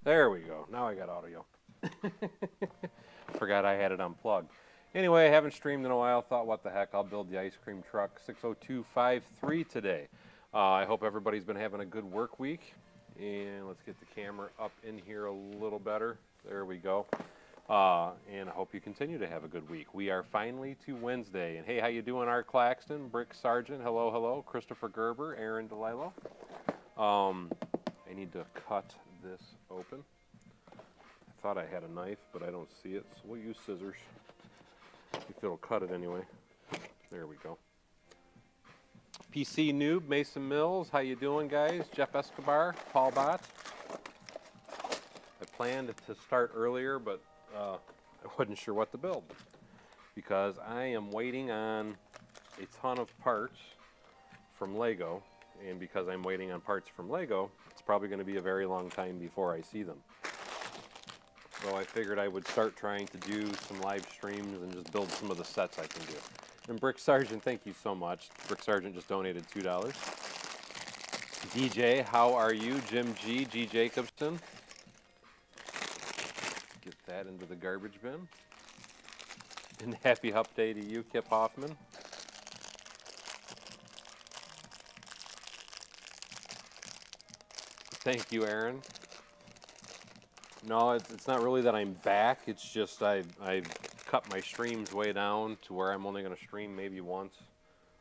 There we go. Now I got audio. Forgot I had it unplugged. Anyway, I haven't streamed in a while. Thought, what the heck, I'll build the ice cream truck 60253 today. I hope everybody's been having a good work week. And let's get the camera up in here a little better. There we go. And I hope you continue to have a good week. We are finally to Wednesday. And hey, how you doing, Art Claxton, Brick Sargent, hello, hello, Christopher Gerber, Aaron DeLilo. I need to cut this open. I thought I had a knife, but I don't see it, so we'll use scissors. If it'll cut it anyway. There we go. PC Noob, Mason Mills, how you doing, guys? Jeff Escobar, Paul Bott. I planned to start earlier, but I wasn't sure what to build because I am waiting on a ton of parts from Lego, and because I'm waiting on parts from Lego, it's probably going to be a very long time before I see them. So I figured I would start trying to do some live streams and just build some of the sets I can do. And Brick Sargent, thank you so much. Brick Sargent just donated $2. DJ, how are you? Jim G, G Jacobson. Get that into the garbage bin. And happy Hump Day to you, Kip Hoffman. Thank you, Aaron. No, it's not really that I'm back. It's just I've cut my streams way down to where I'm only going to stream maybe once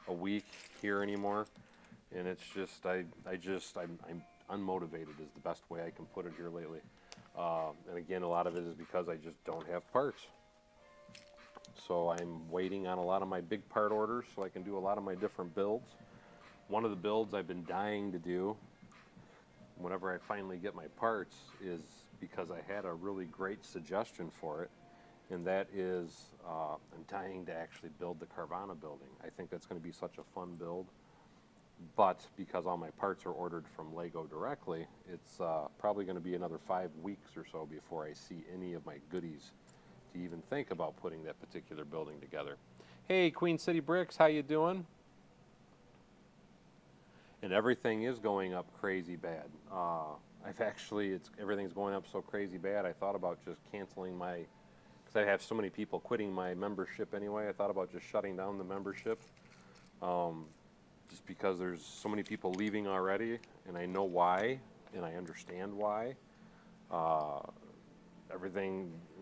a week here anymore. And it's just I'm unmotivated is the best way I can put it here lately. And again, a lot of it is because I just don't have parts. So I'm waiting on a lot of my big part orders so I can do a lot of my different builds. One of the builds I've been dying to do whenever I finally get my parts is because I had a really great suggestion for it, and that is I'm dying to actually build the Carvana building. I think that's going to be such a fun build, but because all my parts are ordered from Lego directly, it's probably going to be another 5 weeks or so before I see any of my goodies to even think about putting that particular building together. Hey, Queen City Bricks, how you doing? And everything is going up crazy bad. Everything's going up so crazy bad, I thought about just canceling because I have so many people quitting my membership anyway, I thought about just shutting down the membership. Just because there's so many people leaving already, and I know why, and I understand why.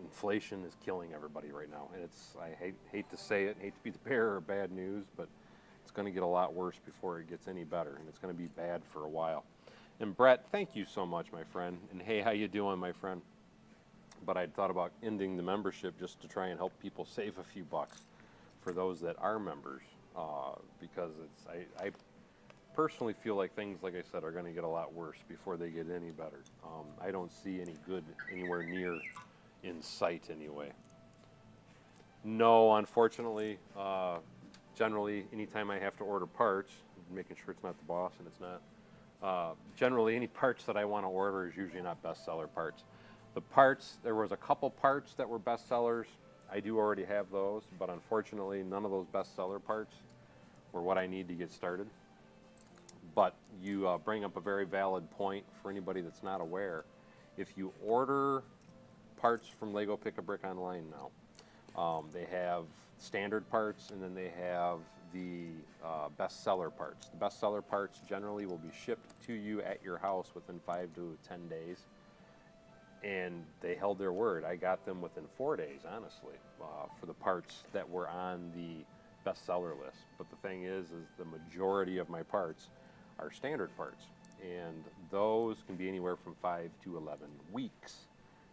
Inflation is killing everybody right now, and I hate to say it, hate to be the bearer of bad news, but it's going to get a lot worse before it gets any better, and it's going to be bad for a while. And Brett, thank you so much, my friend. And hey, how you doing, my friend? But I'd thought about ending the membership just to try and help people save a few bucks for those that are members, because I personally feel like things, like I said, are going to get a lot worse before they get any better. I don't see any good anywhere near in sight anyway. No, unfortunately. Generally, anytime I have to order parts, making sure it's not the boss and it's not, generally any parts that I want to order is usually not bestseller parts. The parts, there was a couple parts that were bestsellers. I do already have those, but unfortunately none of those bestseller parts were what I need to get started. But you bring up a very valid point for anybody that's not aware. If you order parts from Lego Pick-a-Brick online now, they have standard parts, and then they have the bestseller parts. The bestseller parts generally will be shipped to you at your house within 5 to 10 days, and they held their word. I got them within 4 days, honestly, for the parts that were on the bestseller list. But the thing is the majority of my parts are standard parts, and those can be anywhere from 5 to 11 weeks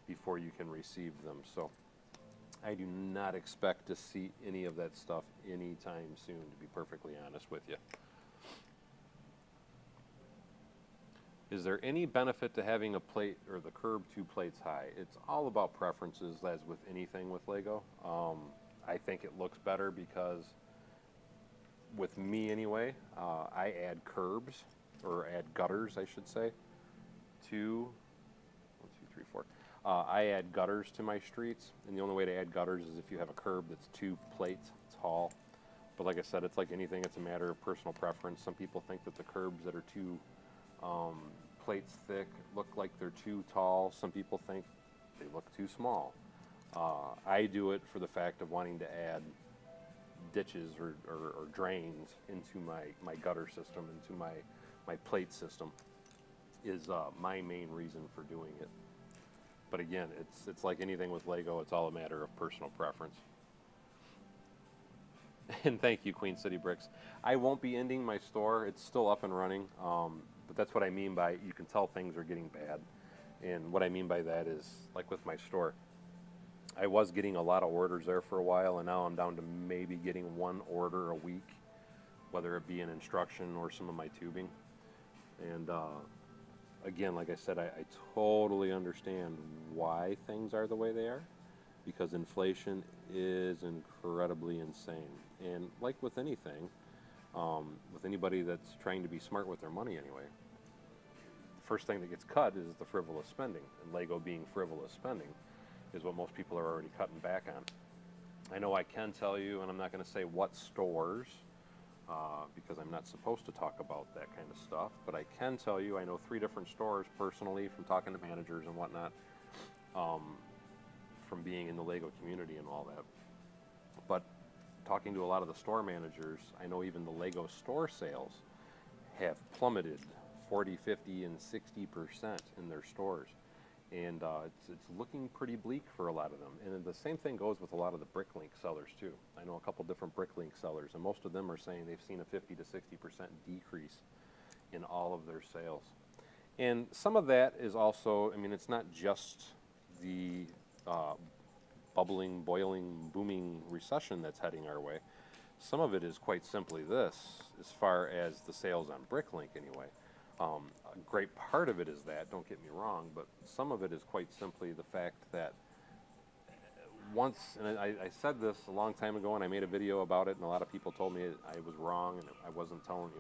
before you can receive them. So I do not expect to see any of that stuff anytime soon, to be perfectly honest with you. Is there any benefit to having a plate or the curb 2 plates high? It's all about preferences, as with anything with Lego. I think it looks better because, with me anyway, I add curbs, or add gutters, I should say, to 1, 2, 3, 4. I add gutters to my streets, and the only way to add gutters is if you have a curb that's 2 plates tall. But like I said, it's like anything, it's a matter of personal preference. Some people think that the curbs that are too plates thick, look like they're too tall. Some people think they look too small. I do it for the fact of wanting to add ditches or drains into my gutter system, into my plate system, is my main reason for doing it. But again, it's like anything with Lego, it's all a matter of personal preference. And thank you, Queen City Bricks. I won't be ending my store. It's still up and running, but that's what I mean by you can tell things are getting bad. And what I mean by that is, like with my store, I was getting a lot of orders there for a while, and now I'm down to maybe getting one order a week, whether it be an instruction or some of my tubing. And again, like I said, I totally understand why things are the way they are, because inflation is incredibly insane. And like with anything, with anybody that's trying to be smart with their money anyway, the first thing that gets cut is the frivolous spending. And Lego being frivolous spending is what most people are already cutting back on. I know I can tell you, and I'm not going to say what stores, because I'm not supposed to talk about that kind of stuff, but I can tell you I know 3 different stores personally from talking to managers and whatnot, from being in the Lego community and all that. But talking to a lot of the store managers, I know even the Lego store sales have plummeted 40, 50, and 60% in their stores. And it's looking pretty bleak for a lot of them. And the same thing goes with a lot of the Bricklink sellers too. I know a couple different Bricklink sellers, and most of them are saying they've seen a 50 to 60% decrease in all of their sales. And some of that is also, I mean, it's not just the bubbling, boiling, booming recession that's heading our way. Some of it is quite simply this, as far as the sales on Bricklink anyway. A great part of it is that, don't get me wrong, but some of it is quite simply the fact that once, and I said this a long time ago, and I made a video about it, and a lot of people told me I was wrong, and I wasn't telling,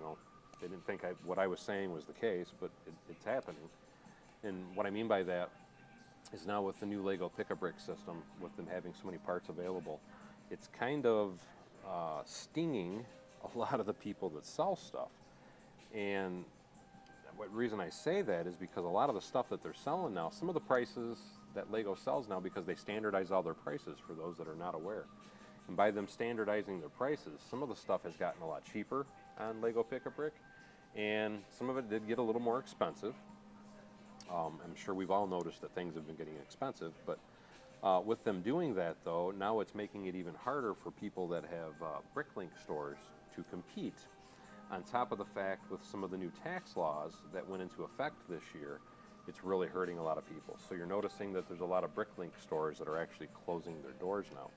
they didn't think what I was saying was the case, but it's happening. And what I mean by that is now with the new Lego Pick-A-Brick system, with them having so many parts available, it's kind of stinging a lot of the people that sell stuff. And what reason I say that is because a lot of the stuff that they're selling now, some of the prices that Lego sells now, because they standardize all their prices for those that are not aware. And by them standardizing their prices, some of the stuff has gotten a lot cheaper on Lego Pick-A-Brick, and some of it did get a little more expensive. I'm sure we've all noticed that things have been getting expensive, but with them doing that, though, now it's making it even harder for people that have Bricklink stores to compete. On top of the fact, with some of the new tax laws that went into effect this year, it's really hurting a lot of people. So you're noticing that there's a lot of Bricklink stores that are actually closing their doors now.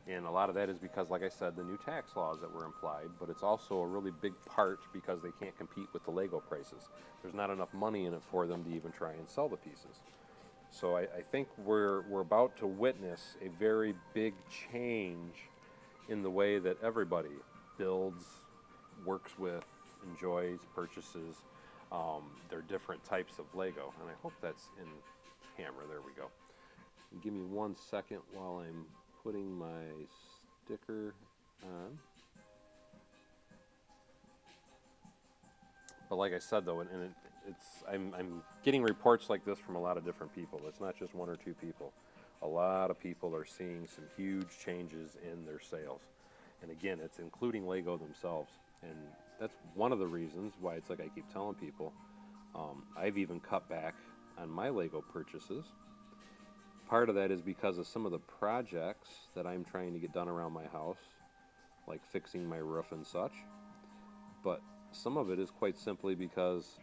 And a lot of that is because, like I said, the new tax laws that were implied, but it's also a really big part because they can't compete with the Lego prices. There's not enough money in it for them to even try and sell the pieces. So I think we're about to witness a very big change in the way that everybody builds, works with, enjoys, purchases their different types of Lego. And I hope that's in camera. There we go. Give me 1 second while I'm putting my sticker on. But like I said, though, I'm getting reports like this from a lot of different people. It's not just 1 or 2 people. A lot of people are seeing some huge changes in their sales. And again, it's including Lego themselves. And that's one of the reasons why it's like I keep telling people, I've even cut back on my Lego purchases. Part of that is because of some of the projects that I'm trying to get done around my house, like fixing my roof and such. But some of it is quite simply because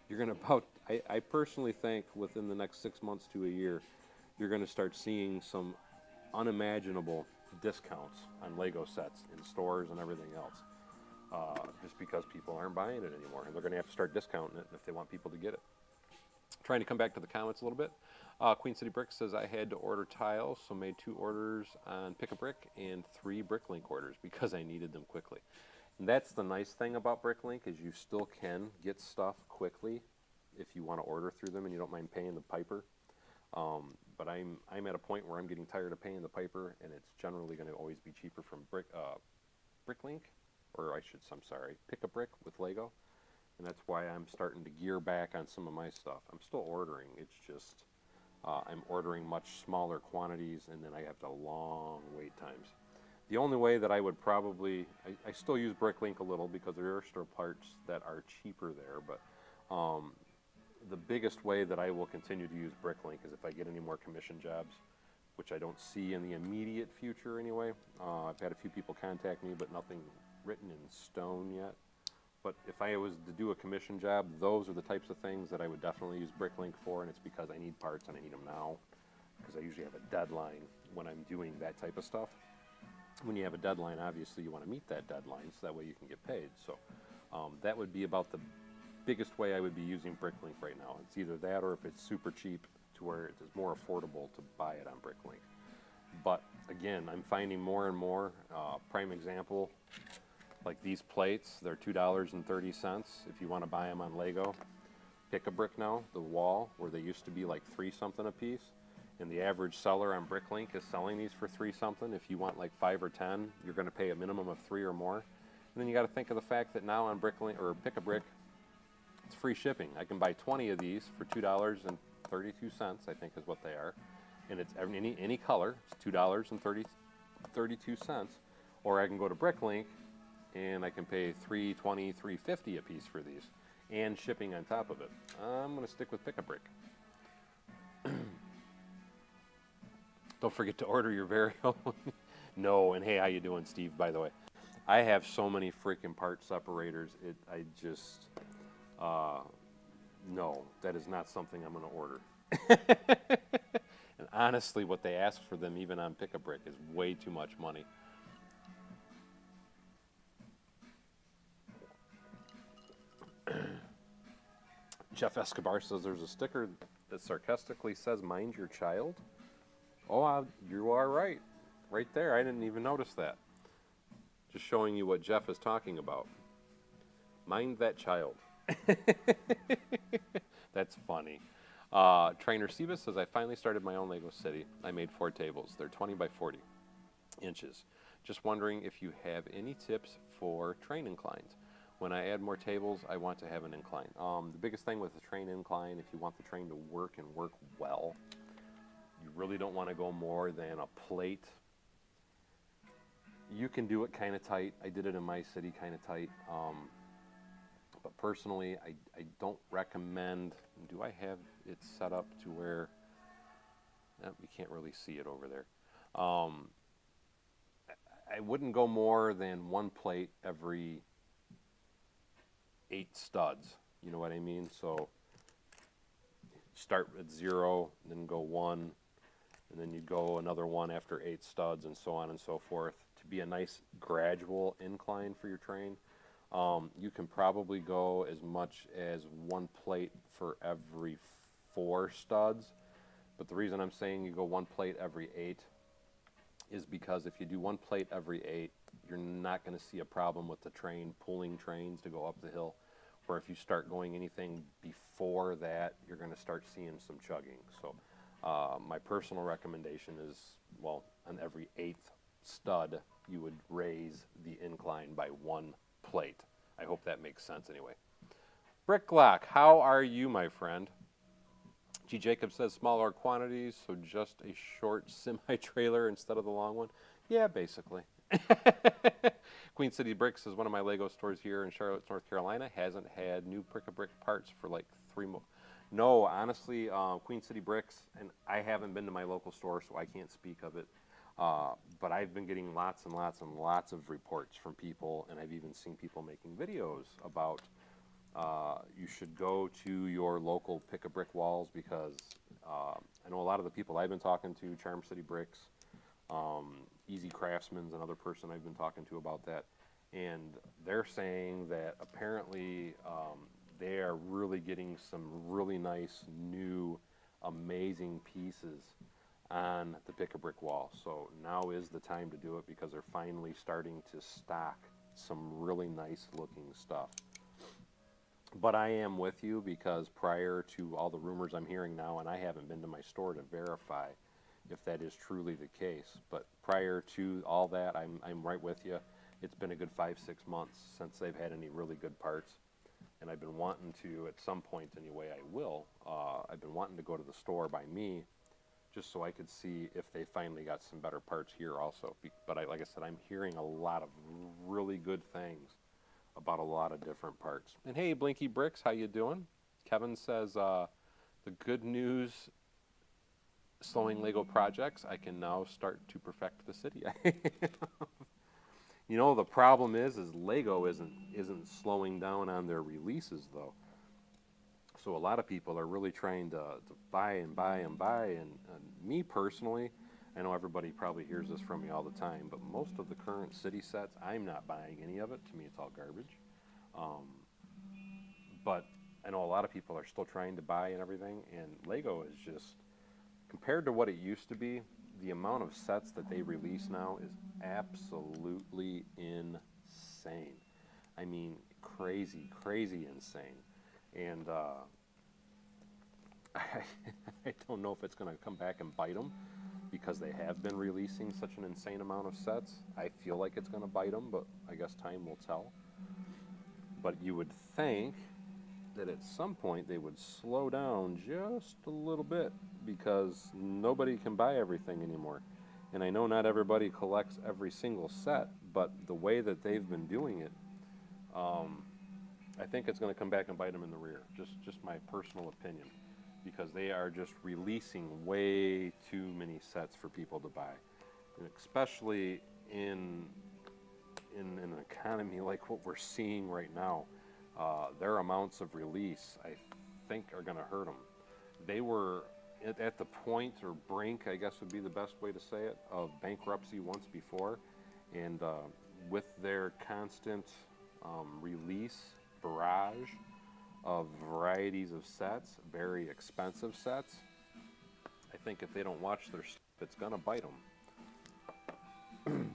you're going to I personally think within the next 6 months to a year, you're going to start seeing some unimaginable discounts on Lego sets in stores and everything else. Just because people aren't buying it anymore, and they're going to have to start discounting it if they want people to get it. Trying to come back to the comments a little bit. Queen City Brick says I had to order tiles, so made 2 orders on Pick-A-Brick and 3 Bricklink orders because I needed them quickly. And that's the nice thing about Bricklink, is you still can get stuff quickly if you want to order through them and you don't mind paying the piper. But I'm at a point where I'm getting tired of paying the piper, and it's generally going to always be cheaper from Bricklink, or I'm sorry, Pick-A-Brick with Lego. and that's why I'm starting to gear back on some of my stuff. I'm still ordering. It's just I'm ordering much smaller quantities, and then I have the long wait times. The only way that I would probably, I still use Bricklink a little because there are still parts that are cheaper there, but the biggest way that I will continue to use Bricklink is if I get any more commission jobs, which I don't see in the immediate future anyway. I've had a few people contact me, but nothing written in stone yet. But if I was to do a commission job, those are the types of things that I would definitely use Bricklink for, and it's because I need parts and I need them now, because I usually have a deadline when I'm doing that type of stuff. When you have a deadline, obviously you want to meet that deadline so that way you can get paid. So that would be about the biggest way I would be using Bricklink right now. It's either that or if it's super cheap to where it is more affordable to buy it on Bricklink. But again, I'm finding more and more, prime example, like these plates, they're $2.30 if you want to buy them on Lego. Pick a Brick now, the wall, where they used to be like $3 something a piece, and the average seller on Bricklink is selling these for $3 something. If you want like 5 or 10, you're going to pay a minimum of 3 or more. And then you got to think of the fact that now on Bricklink or Pick a Brick, it's free shipping. I can buy 20 of these for $2.32, I think is what they are, and it's any color. It's $2.32, or I can go to Bricklink and I can pay $3.20, $3.50 a piece for these, and shipping on top of it. I'm going to stick with Pick a Brick. Don't forget to order your very own. No, and hey, how you doing, Steve, by the way? I have so many freaking part separators. I just, no, that is not something I'm going to order. And honestly, what they ask for them, even on Pick a Brick, is way too much money. Jeff Escobar says there's a sticker that sarcastically says, "Mind your child." Oh, you are right. Right there. I didn't even notice that. Just showing you what Jeff is talking about. Mind that child. That's funny. Trainer Sebas says, I finally started my own Lego City. I made 4 tables. They're 20 by 40 inches. Just wondering if you have any tips for train inclines. When I add more tables, I want to have an incline. The biggest thing with the train incline, if you want the train to work and work well, you really don't want to go more than a plate. You can do it kind of tight. I did it in my city kind of tight. But personally, I don't recommend, do I have it set up to where, you can't really see it over there. I wouldn't go more than 1 plate every 8 studs. You know what I mean? So start at 0, then go 1, and then you go another 1 after 8 studs, and so on and so forth, to be a nice gradual incline for your train. You can probably go as much as 1 plate for every 4 studs, but the reason I'm saying you go 1 plate every 8 is because if you do 1 plate every 8, you're not going to see a problem with the train pulling trains to go up the hill. Where if you start going anything before that, you're going to start seeing some chugging. So my personal recommendation is, well, on every 8th stud, you would raise the incline by 1 plate. I hope that makes sense anyway. Bricklock, how are you, my friend? G. Jacob says smaller quantities, so just a short semi-trailer instead of the long one. Yeah, basically. Queen City Bricks is one of my Lego stores here in Charlotte, North Carolina. Hasn't had new Brick parts for like 3 months. No, honestly, Queen City Bricks, and I haven't been to my local store, so I can't speak of it. But I've been getting lots and lots and lots of reports from people, and I've even seen people making videos about you should go to your local Pick-a-Brick walls, because I know a lot of the people I've been talking to, Charm City Bricks, Easy Craftsman's another person I've been talking to about that, and they're saying that apparently they are really getting some really nice, new, amazing pieces on the Pick-a-Brick wall. So now is the time to do it, because they're finally starting to stock some really nice looking stuff. But I am with you, because prior to all the rumors I'm hearing now, and I haven't been to my store to verify if that is truly the case, but prior to all that, I'm right with you. It's been a good 5-6 months since they've had any really good parts. and I've been wanting to, at some point anyway, I will. I've been wanting to go to the store by me, just so I could see if they finally got some better parts here also. But like I said, I'm hearing a lot of really good things about a lot of different parts. And hey, Blinky Bricks, how you doing? Kevin says, the good news, slowing Lego projects, I can now start to perfect the city. You know, the problem is Lego isn't slowing down on their releases, though. So a lot of people are really trying to buy and buy and buy. And me personally, I know everybody probably hears this from me all the time, but most of the current city sets, I'm not buying any of it. To me, it's all garbage. But I know a lot of people are still trying to buy and everything, and Lego is just, compared to what it used to be, the amount of sets that they release now is absolutely insane. I mean, crazy, crazy insane. And I don't know if it's going to come back and bite them, because they have been releasing such an insane amount of sets. I feel like it's going to bite them, but I guess time will tell. But you would think that at some point they would slow down just a little bit, because nobody can buy everything anymore. And I know not everybody collects every single set, but the way that they've been doing it, I think it's going to come back and bite them in the rear. Just my personal opinion, because they are just releasing way too many sets for people to buy, and especially in an economy like what we're seeing right now. Their amounts of release, I think, are going to hurt them. They were at the point, or brink, I guess would be the best way to say it, of bankruptcy once before. And with their constant release barrage of varieties of sets, very expensive sets, I think if they don't watch their stuff, it's going to bite them.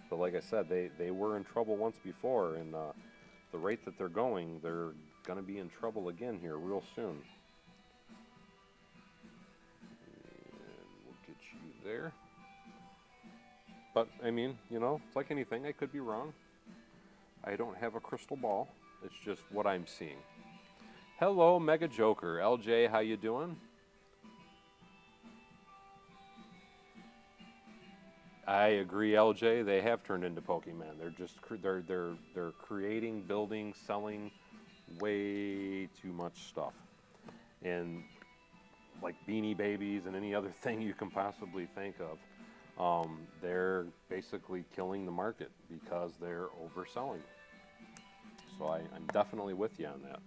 But like I said, they were in trouble once before, and the rate that they're going to be in trouble again here real soon. And we'll get you there. But, I mean, you know, it's like anything. I could be wrong. I don't have a crystal ball. It's just what I'm seeing. Hello, Mega Joker. LJ, how you doing? I agree, LJ. They have turned into Pokemon. They're just they're creating, building, selling way too much stuff, and like Beanie Babies and any other thing you can possibly think of, they're basically killing the market because they're overselling. So I'm definitely with you on that.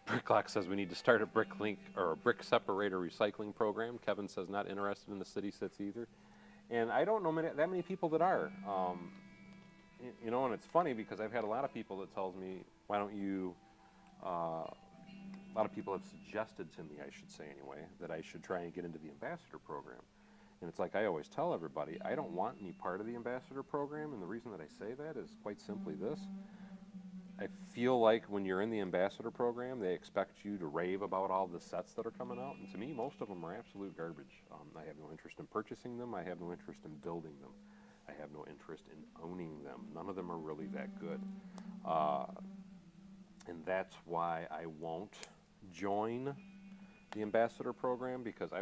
Bricklock says we need to start a Bricklink or a brick separator recycling program. Kevin says not interested in the city sits either. And I don't know that many people that are. You know, and it's funny because I've had a lot of people that tells me, why don't you, a lot of people have suggested to me, I should say anyway, that I should try and get into the ambassador program. And it's like I always tell everybody, I don't want any part of the ambassador program, and the reason that I say that is quite simply this. I feel like when you're in the ambassador program, they expect you to rave about all the sets that are coming out, and to me, most of them are absolute garbage. I have no interest in purchasing them. I have no interest in building them. I have no interest in owning them. None of them are really that good. And that's why I won't join the ambassador program, because I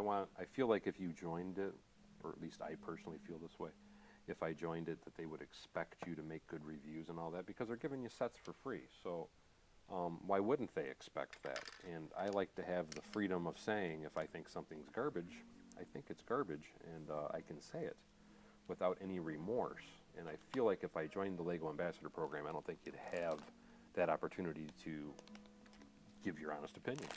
feel like if you joined it, or at least I personally feel this way, if I joined it, that they would expect you to make good reviews and all that, because they're giving you sets for free. So why wouldn't they expect that? And I like to have the freedom of saying, if I think something's garbage, I think it's garbage, and I can say it without any remorse. And I feel like if I joined the Lego Ambassador program, I don't think you'd have that opportunity to give your honest opinion.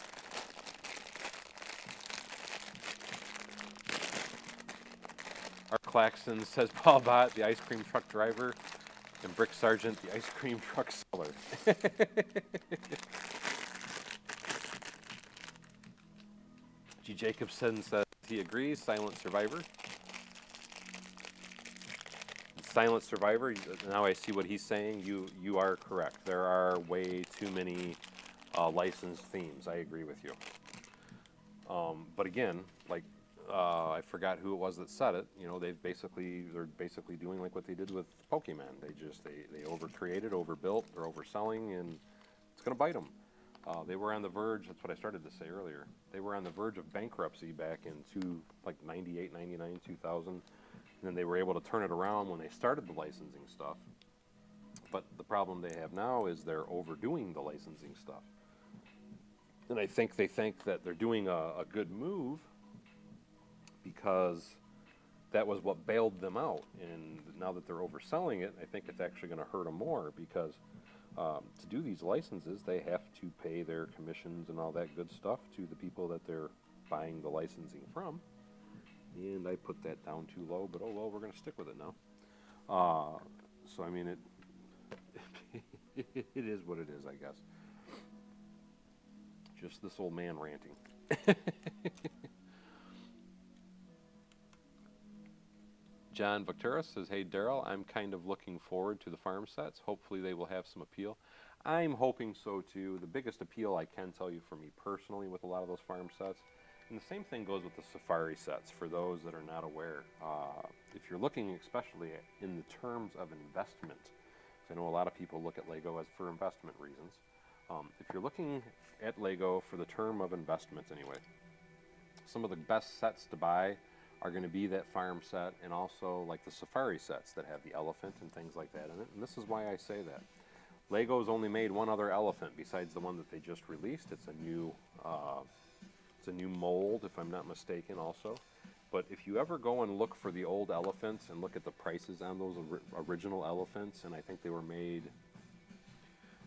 Art Claxton says Paul Bott, the ice cream truck driver, and Brick Sargent, the ice cream truck seller. G. Jacobson says he agrees. Silent Survivor. Silent Survivor, now I see what he's saying. You are correct. There are way too many licensed themes. I agree with you. But again, like I forgot who it was that said it. You know, they're basically doing like what they did with Pokemon. They overcreated, overbuilt, they're overselling, and it's going to bite them. They were on the verge. That's what I started to say earlier. They were on the verge of bankruptcy back in like 98, 99, 2000. And then they were able to turn it around when they started the licensing stuff. But the problem they have now is they're overdoing the licensing stuff. And I think they think that they're doing a good move because that was what bailed them out. And now that they're overselling it, I think it's actually going to hurt them more because to do these licenses, they have to pay their commissions and all that good stuff to the people that they're buying the licensing from. And I put that down too low, but oh well, we're going to stick with it now. So I mean, it is what it is, I guess. Just this old man ranting. John Victoris says, hey Daryl, I'm kind of looking forward to the farm sets. Hopefully they will have some appeal. I'm hoping so too. The biggest appeal I can tell you for me personally with a lot of those farm sets, and the same thing goes with the safari sets for those that are not aware. If you're looking especially in the terms of investment, because I know a lot of people look at Lego as for investment reasons. If you're looking at Lego for the term of investment anyway, some of the best sets to buy are going to be that farm set and also like the safari sets that have the elephant and things like that in it. And this is why I say that. Lego's only made one other elephant besides the one that they just released. It's a new mold, if I'm not mistaken, also. But if you ever go and look for the old elephants and look at the prices on those original elephants, and I think they were made,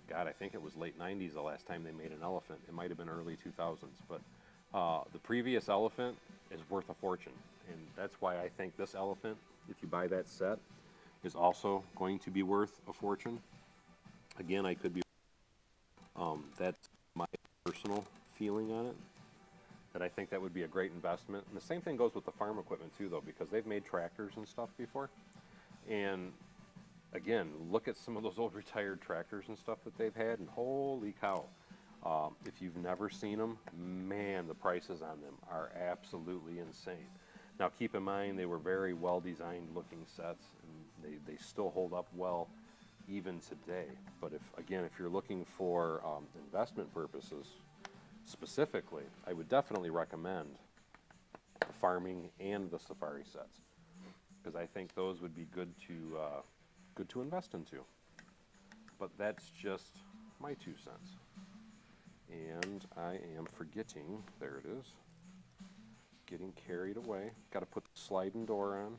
God, I think it was late 90s the last time they made an elephant. It might have been early 2000s, but the previous elephant is worth a fortune. And that's why I think this elephant, if you buy that set, is also going to be worth a fortune. Again, I could be, that's my personal feeling on it, that I think that would be a great investment. And the same thing goes with the farm equipment too, though, because they've made tractors and stuff before. And again, look at some of those old retired tractors and stuff that they've had, and holy cow. If you've never seen them, man, the prices on them are absolutely insane. Now, keep in mind, they were very well-designed looking sets, and they still hold up well even today. But if you're looking for investment purposes specifically, I would definitely recommend the farming and the safari sets, because I think those would be good to invest into. But that's just my 2 cents. And I am forgetting, there it is, getting carried away. Got to put the sliding door on.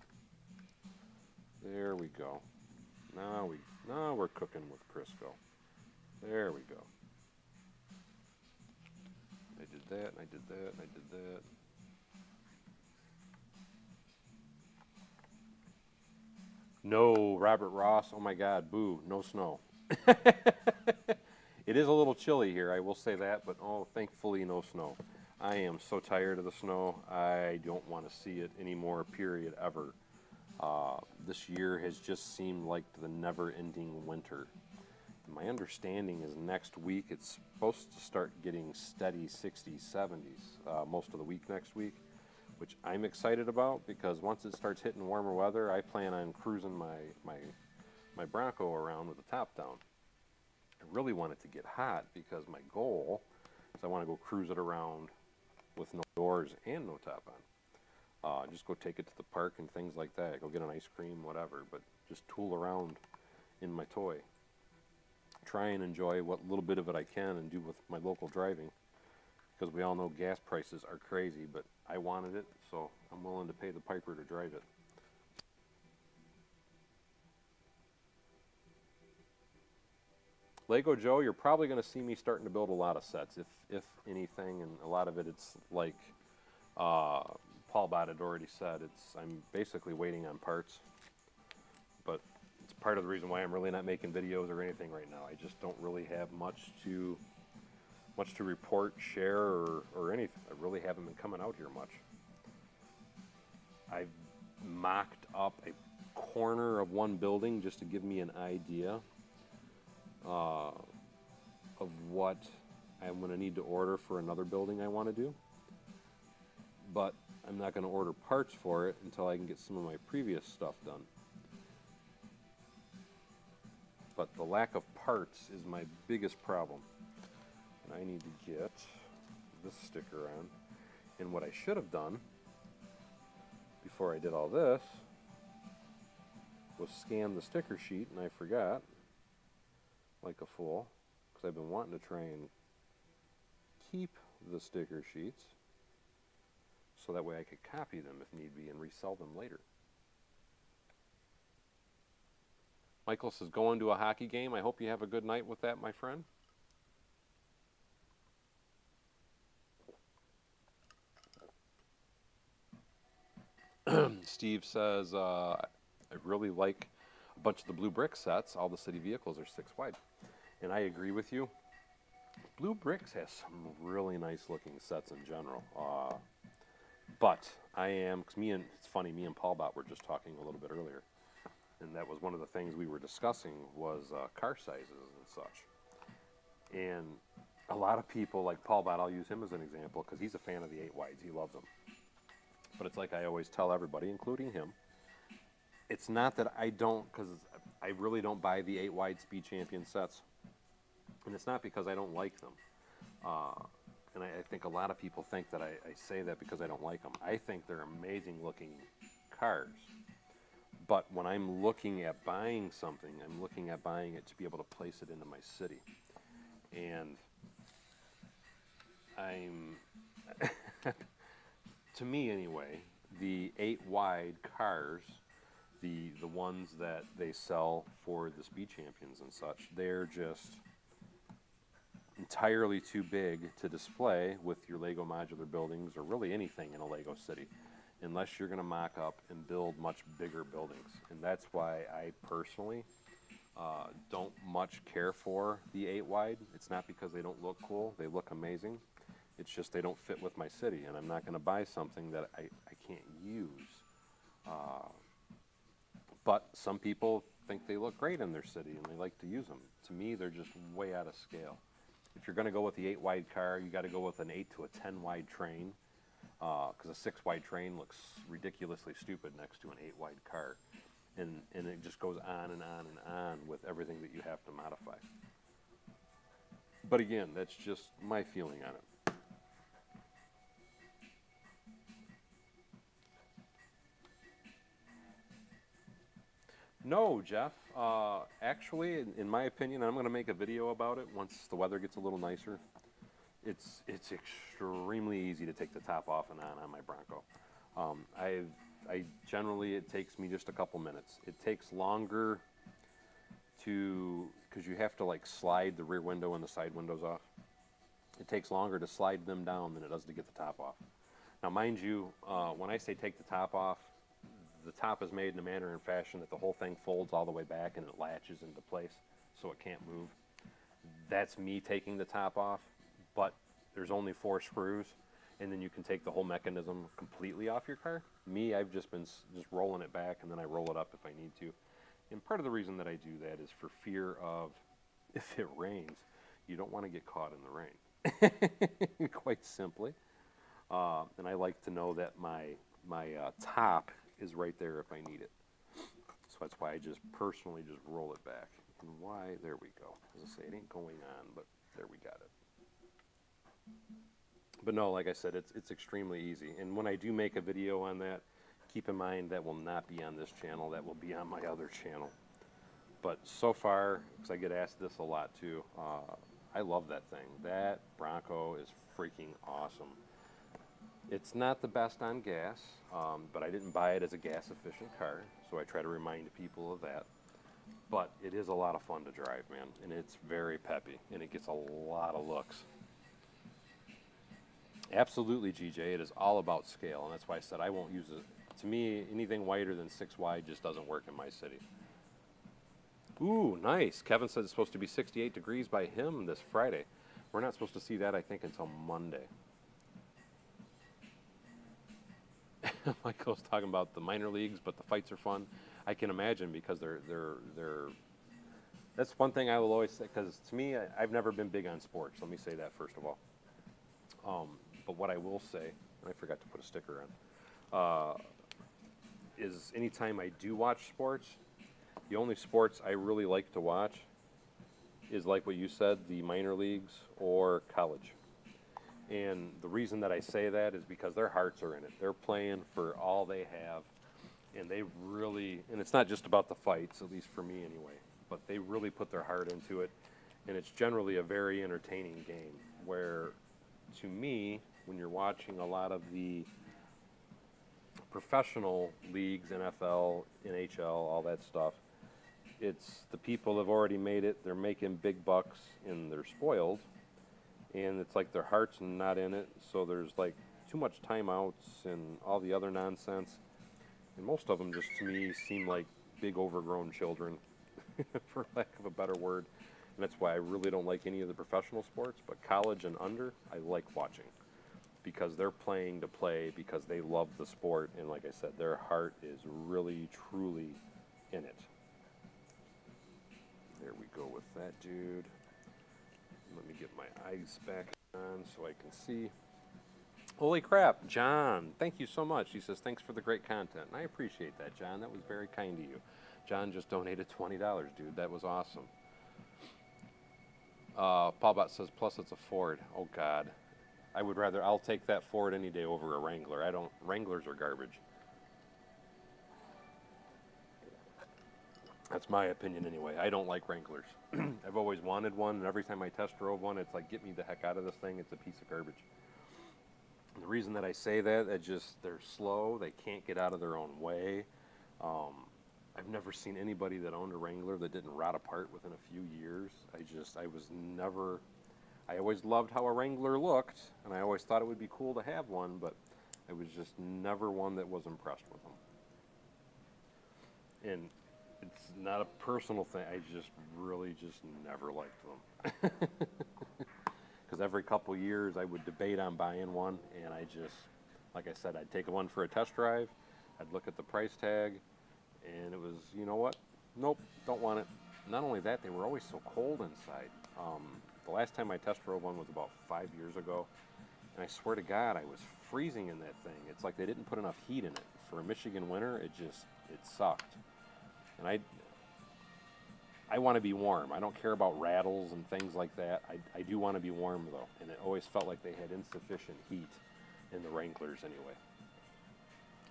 There we go. Now we're cooking with Crisco. There we go. I did that, and I did that, and I did that. No, Robert Ross, oh my God, boo, no snow. It is a little chilly here, I will say that, but oh, thankfully no snow. I am so tired of the snow. I don't want to see it anymore, period, ever. This year has just seemed like the never-ending winter. My understanding is next week it's supposed to start getting steady 60s, 70s most of the week next week, which I'm excited about because once it starts hitting warmer weather, I plan on cruising my Bronco around with the top down. I really want it to get hot because my goal is I want to go cruise it around with no doors and no top on. Just go take it to the park and things like that. Go get an ice cream, whatever, but just tool around in my toy. Try and enjoy what little bit of it I can and do with my local driving, because we all know gas prices are crazy, but I wanted it, so I'm willing to pay the piper to drive it. Lego Joe, you're probably going to see me starting to build a lot of sets, if anything, and a lot of it's like Paul Bott had already said, I'm basically waiting on parts, but it's part of the reason why I'm really not making videos or anything right now. I just don't really have much to report, share, or anything. I really haven't been coming out here much. I've mocked up a corner of one building just to give me an idea of what I'm going to need to order for another building I want to do. But I'm not going to order parts for it until I can get some of my previous stuff done. But the lack of parts is my biggest problem. And I need to get this sticker on. And what I should have done before I did all this was scan the sticker sheet, and I forgot, like a fool, because I've been wanting to try and keep the sticker sheets so that way I could copy them if need be and resell them later. Michael says, going to a hockey game. I hope you have a good night with that, my friend. Steve says, I really like a bunch of the blue brick sets. All the city vehicles are 6 wide. And I agree with you. Blue Bricks has some really nice looking sets in general. But I am, because it's funny, me and Paul Bot were just talking a little bit earlier. And that was one of the things we were discussing was car sizes and such. And a lot of people, like Paul Bot, I'll use him as an example because he's a fan of the 8 wides. He loves them. But it's like I always tell everybody, including him, it's not that I don't, because I really don't buy the 8 wide Speed Champion sets. And it's not because I don't like them. And I think a lot of people think that I say that because I don't like them. I think they're amazing looking cars. But when I'm looking at buying something, I'm looking at buying it to be able to place it into my city. And to me anyway, the 8 wide cars, the ones that they sell for the Speed Champions and such, they're just entirely too big to display with your Lego modular buildings or really anything in a Lego city, unless you're going to mock up and build much bigger buildings. And that's why I personally don't much care for the 8 wide. It's not because they don't look cool. They look amazing. It's just they don't fit with my city, and I'm not going to buy something that I can't use. But some people think they look great in their city, and they like to use them. To me, they're just way out of scale. If you're going to go with the 8 wide car, you got to go with an 8 to a 10 wide train, because a 6 wide train looks ridiculously stupid next to an 8 wide car. And it just goes on and on and on with everything that you have to modify. But again, that's just my feeling on it. No, Jeff. Actually, in my opinion, I'm going to make a video about it once the weather gets a little nicer. It's extremely easy to take the top off and on my Bronco. I generally, it takes me just a couple minutes. It takes longer because you have to like slide the rear window and the side windows off. It takes longer to slide them down than it does to get the top off. Now, mind you, when I say take the top off, the top is made in a manner and fashion that the whole thing folds all the way back and it latches into place so it can't move. That's me taking the top off, but there's only 4 screws, and then you can take the whole mechanism completely off your car. Me, I've just been just rolling it back, and then I roll it up if I need to. And part of the reason that I do that is for fear of, if it rains, you don't want to get caught in the rain, quite simply. And I like to know that my top is right there if I need it. So that's why I just personally just roll it back. And why, there we go. As I say, it ain't going on, but there we got it. But no, like I said, it's extremely easy. And when I do make a video on that, keep in mind that will not be on this channel. That will be on my other channel. But so far, because I get asked this a lot too, I love that thing. That Bronco is freaking awesome. It's not the best on gas, but I didn't buy it as a gas-efficient car, so I try to remind people of that. But it is a lot of fun to drive, man, and it's very peppy, and it gets a lot of looks. Absolutely, GJ, it is all about scale, and that's why I said I won't use it. To me, anything wider than 6 wide just doesn't work in my city. Ooh, nice. Kevin said it's supposed to be 68 degrees by him this Friday. We're not supposed to see that, I think, until Monday. Michael's talking about the minor leagues, but the fights are fun. I can imagine because they're that's one thing I will always say, because to me, I've never been big on sports. Let me say that first of all. But what I will say, and I forgot to put a sticker uh, is anytime I do watch sports, the only sports I really like to watch is like what you said, the minor leagues or college. And the reason that I say that is because their hearts are in it. They're playing for all they have, and they really, and it's not just about the fights, at least for me anyway, but they really put their heart into it, and it's generally a very entertaining game where, to me, when you're watching a lot of the professional leagues, NFL, NHL, all that stuff, it's the people have already made it, they're making big bucks, and they're spoiled, and it's like their heart's not in it, so there's like too much timeouts and all the other nonsense, and most of them just to me seem like big overgrown children, for lack of a better word, and that's why I really don't like any of the professional sports, but college and under, I like watching, because they're playing to play, because they love the sport, and like I said, their heart is really, truly in it. There we go with that, dude. Let me get my eyes back on so I can see. Holy crap, John, thank you so much. He says, thanks for the great content. And I appreciate that, John. That was very kind to you. John just donated $20, dude. That was awesome. Paul Bott says, plus it's a Ford. Oh, God. I'll take that Ford any day over a Wrangler. Wranglers are garbage. That's my opinion anyway. I don't like Wranglers. I've always wanted one, and every time I test drove one, it's like, get me the heck out of this thing. It's a piece of garbage. And the reason that I say that, they're slow. They can't get out of their own way. I've never seen anybody that owned a Wrangler that didn't rot apart within a few years. I always loved how a Wrangler looked, and I always thought it would be cool to have one, but I was just never one that was impressed with them. And it's not a personal thing. I just really just never liked them. Because every couple years I would debate on buying one, and like I said, I'd take one for a test drive, I'd look at the price tag, and it was, you know what? Nope, don't want it. Not only that, they were always so cold inside. The last time I test drove one was about 5 years ago, and I swear to God, I was freezing in that thing. It's like they didn't put enough heat in it. For a Michigan winter, it sucked. And I want to be warm. I don't care about rattles and things like that. I do want to be warm, though, and it always felt like they had insufficient heat in the Wranglers anyway.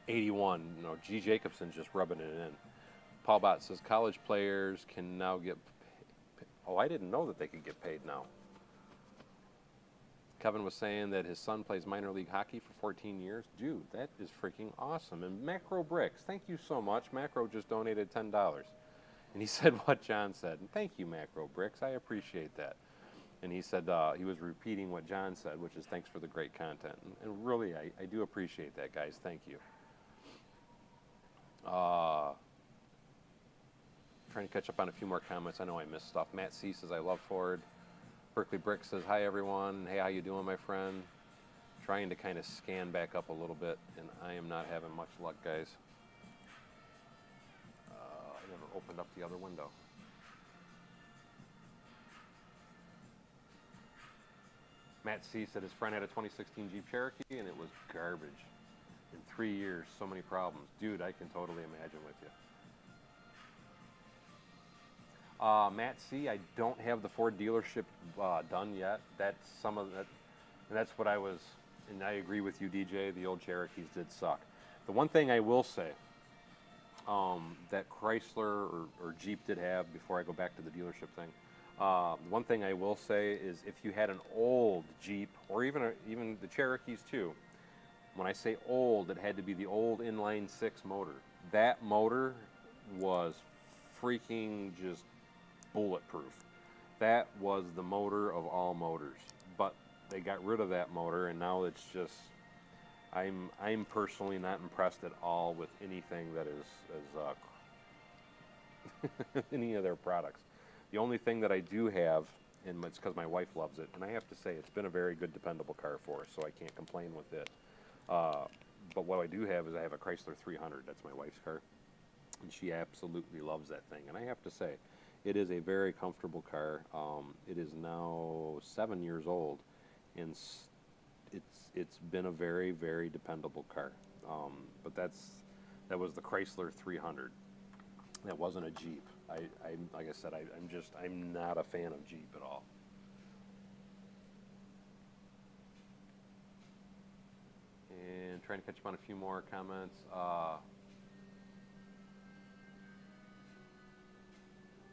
81, G. Jacobson's just rubbing it in. Paul Bott says, college players can now get paid. Oh, I didn't know that they could get paid now. Kevin was saying that his son plays minor league hockey for 14 years. Dude, that is freaking awesome. And Macro Bricks, thank you so much. Macro just donated $10. And he said what John said. And thank you, Macro Bricks. I appreciate that. And he said he was repeating what John said, which is thanks for the great content. And really, I do appreciate that, guys. Thank you. Trying to catch up on a few more comments. I know I missed stuff. Matt C. says, I love Ford. Berkeley Brick says, hi, everyone. Hey, how you doing, my friend? Trying to kind of scan back up a little bit, and I am not having much luck, guys. I never opened up the other window. Matt C. said his friend had a 2016 Jeep Cherokee, and it was garbage. In 3 years, so many problems. Dude, I can totally imagine with you. Matt C., I don't have the Ford dealership done yet. That's some of that, and that's what I was, and I agree with you, DJ, the old Cherokees did suck. The one thing I will say that Chrysler or Jeep did have, before I go back to the dealership thing, the one thing I will say is if you had an old Jeep, or even the Cherokees too, when I say old, it had to be the old inline six motor. That motor was freaking just bulletproof. That was the motor of all motors. But they got rid of that motor, and now it's just, I'm personally not impressed at all with anything that is any of their products. The only thing that I do have, and it's because my wife loves it, and I have to say it's been a very good, dependable car for us, so I can't complain with it. But what I do have is I have a Chrysler 300. That's my wife's car, and she absolutely loves that thing. And I have to say, it is a very comfortable car. It is now 7 years old, and it's been a very, very dependable car. But that was the Chrysler 300. That wasn't a Jeep. Like I said, I'm not a fan of Jeep at all. And trying to catch up on a few more comments.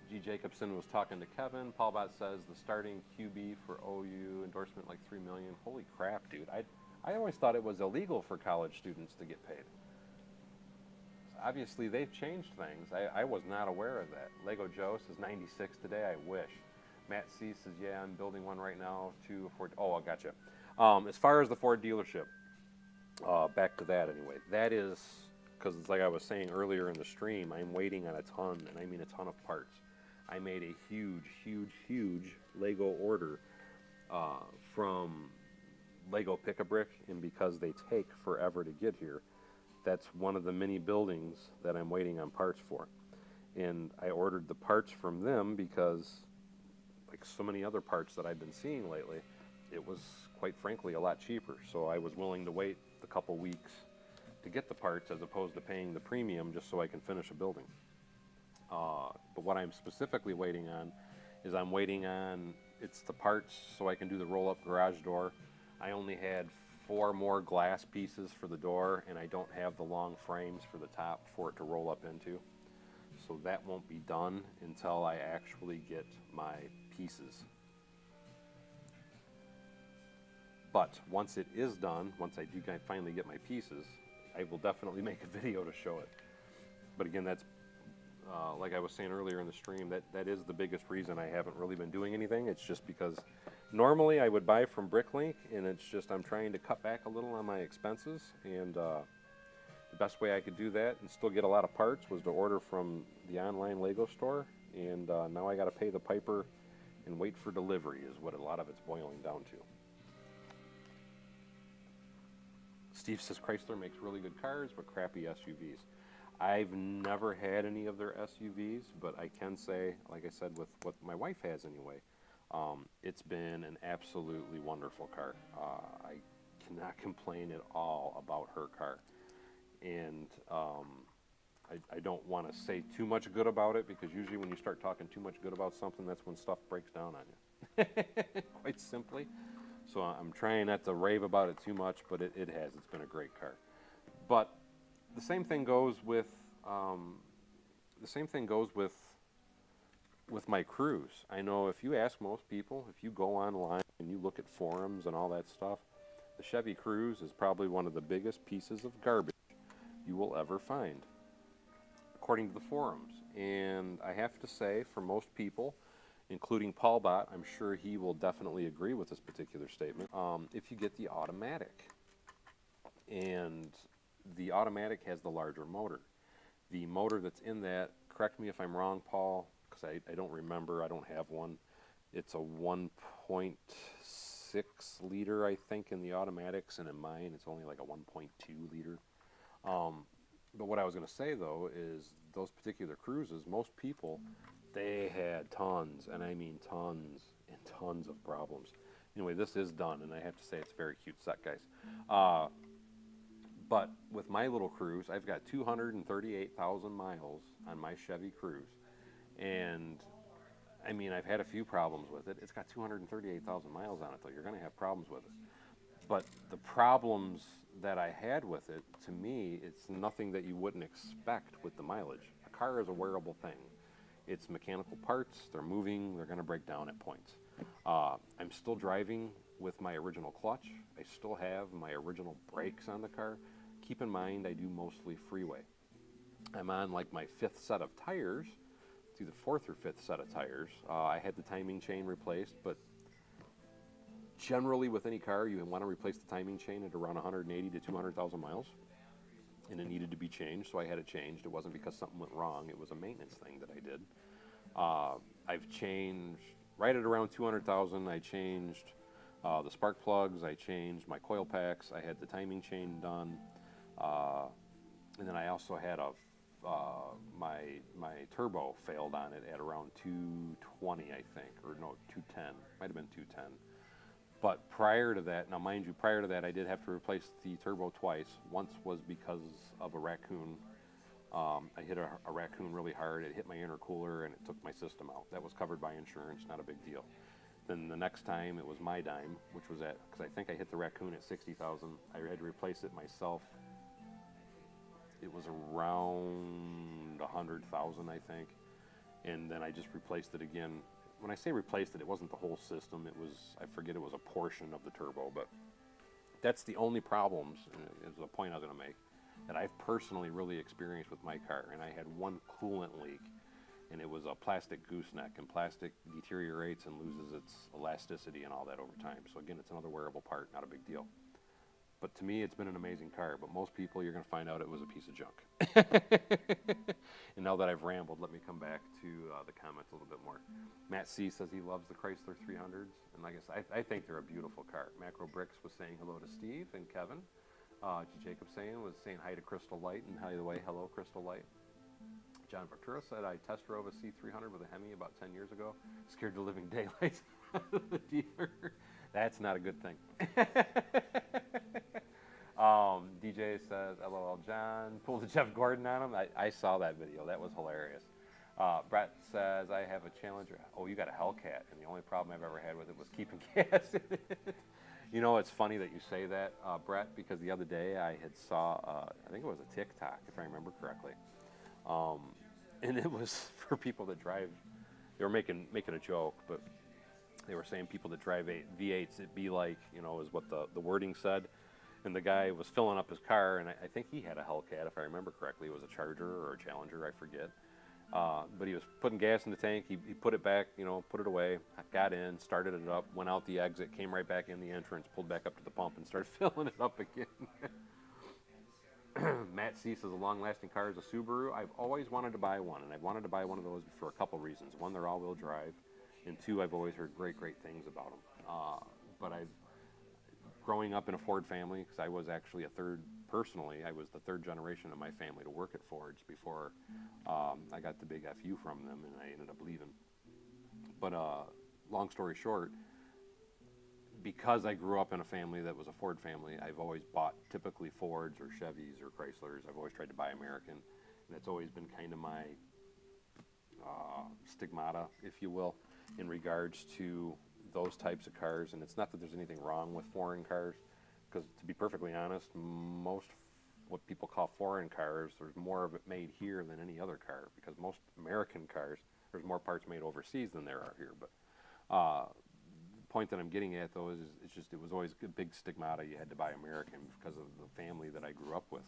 G. Jacobson was talking to Kevin. Paul Bott says the starting QB for OU endorsement like $3 million. Holy crap, dude! I always thought it was illegal for college students to get paid. Obviously, they've changed things. I was not aware of that. Lego Joe says 96 today. I wish. Matt C says, yeah, I'm building one right now to Ford. Oh, I gotcha. As far as the Ford dealership, back to that anyway. That is because it's like I was saying earlier in the stream. I'm waiting on a ton, and I mean a ton of parts. I made a huge, huge, huge Lego order from Lego Pick-a-Brick, and because they take forever to get here, that's one of the many buildings that I'm waiting on parts for. And I ordered the parts from them because, like so many other parts that I've been seeing lately, it was, quite frankly, a lot cheaper. So I was willing to wait a couple weeks to get the parts as opposed to paying the premium just so I can finish a building. But what I'm specifically waiting on is I'm waiting on, it's the parts so I can do the roll-up garage door. I only had 4 more glass pieces for the door, and I don't have the long frames for the top for it to roll up into. So that won't be done until I actually get my pieces. But once it is done, once I do finally get my pieces, I will definitely make a video to show it. But again, that's like I was saying earlier in the stream, that is the biggest reason I haven't really been doing anything. It's just because normally I would buy from Bricklink, and it's just I'm trying to cut back a little on my expenses, and the best way I could do that and still get a lot of parts was to order from the online Lego store, and now I got to pay the piper and wait for delivery is what a lot of it's boiling down to. Steve says Chrysler makes really good cars, but crappy SUVs. I've never had any of their SUVs, but I can say, like I said, with what my wife has anyway, it's been an absolutely wonderful car. I cannot complain at all about her car. And I don't want to say too much good about it, because usually when you start talking too much good about something, that's when stuff breaks down on you, quite simply. So I'm trying not to rave about it too much, but it has. It's been a great car. But the same thing goes with my Cruze. I know if you ask most people, if you go online and you look at forums and all that stuff, the Chevy Cruze is probably one of the biggest pieces of garbage you will ever find, according to the forums. And I have to say, for most people, including Paul Bott, I'm sure he will definitely agree with this particular statement, if you get the automatic. And the automatic has the larger motor. The motor that's in that, correct me if I'm wrong, Paul, because I don't remember, I don't have one. It's a 1.6 liter, I think, in the automatics, and in mine it's only like a 1.2 liter. But what I was going to say, though, is those particular Cruzes, most people, they had tons, and I mean tons and tons of problems. Anyway, this is done, and I have to say it's a very cute set, guys. But with my little Cruze, I've got 238,000 miles on my Chevy Cruze. And, I mean, I've had a few problems with it. It's got 238,000 miles on it, though. You're going to have problems with it. But the problems that I had with it, to me, it's nothing that you wouldn't expect with the mileage. A car is a wearable thing. It's mechanical parts. They're moving. They're going to break down at points. I'm still driving with my original clutch. I still have my original brakes on the car. Keep in mind, I do mostly freeway. I'm on like my 5th set of tires. It's either 4th or 5th set of tires. I had the timing chain replaced, but generally with any car, you want to replace the timing chain at around 180 to 200,000 miles. And it needed to be changed, so I had it changed. It wasn't because something went wrong. It was a maintenance thing that I did. I've changed, right at around 200,000, I changed the spark plugs, I changed my coil packs, I had the timing chain done, and then I also had my turbo failed on it at around 220, I think, or no, 210, might have been 210. But prior to that, now mind you, prior to that, I did have to replace the turbo twice. Once was because of a raccoon. I hit a raccoon really hard. It hit my intercooler and it took my system out. That was covered by insurance, not a big deal. Then the next time it was my dime, which was at, because I think I hit the raccoon at 60,000. I had to replace it myself. It was around 100,000, I think. And then I just replaced it again. When I say replaced it, it wasn't the whole system. It was, I forget, it was a portion of the turbo. But that's the only problems, is the point I was going to make, that I've personally really experienced with my car. And I had one coolant leak, and it was a plastic gooseneck, and plastic deteriorates and loses its elasticity and all that over time. So again, it's another wearable part, not a big deal. But to me, it's been an amazing car. But most people, you're going to find out it was a piece of junk. And now that I've rambled, let me come back to the comments a little bit more. Matt C says he loves the Chrysler 300s. And like I think they're a beautiful car. Macro Bricks was saying hello to Steve and Kevin. Jacob was saying hi to Crystal Light. And by the way, hello, Crystal Light. John Ventura said, I test drove a C300 with a Hemi about 10 years ago. Scared the living daylights out of the dealer. That's not a good thing. DJ says, LOL John. Pulled a Jeff Gordon on him. I saw that video. That was hilarious. Brett says, I have a Challenger. Oh, you got a Hellcat. And the only problem I've ever had with it was keeping gas in it. You know, it's funny that you say that, Brett, because the other day I had saw, I think it was a TikTok, if I remember correctly. And it was for people that drive, they were making a joke, but they were saying people that drive V8s, it'd be like, you know, is what the wording said. And the guy was filling up his car, and I think he had a Hellcat, if I remember correctly. It was a Charger or a Challenger, I forget. But he was putting gas in the tank. He put it back, you know, put it away, got in, started it up, went out the exit, came right back in the entrance, pulled back up to the pump, and started filling it up again. Matt C says, a long-lasting car is a Subaru. I've always wanted to buy one, and I've wanted to buy one of those for a couple reasons. One, they're all-wheel drive, and two, I've always heard great things about them. But growing up in a Ford family, because I was actually I was the third generation of my family to work at Ford's before I got the big FU from them, and I ended up leaving. But long story short, because I grew up in a family that was a Ford family, I've always bought typically Fords or Chevys or Chryslers. I've always tried to buy American, and it's always been kind of my stigmata, if you will, in regards to those types of cars. And it's not that there's anything wrong with foreign cars, because to be perfectly honest, most what people call foreign cars, there's more of it made here than any other car, because most American cars, there's more parts made overseas than there are here. But point that I'm getting at, though, is it's just, it was always a big stigmata. You had to buy American because of the family that I grew up with.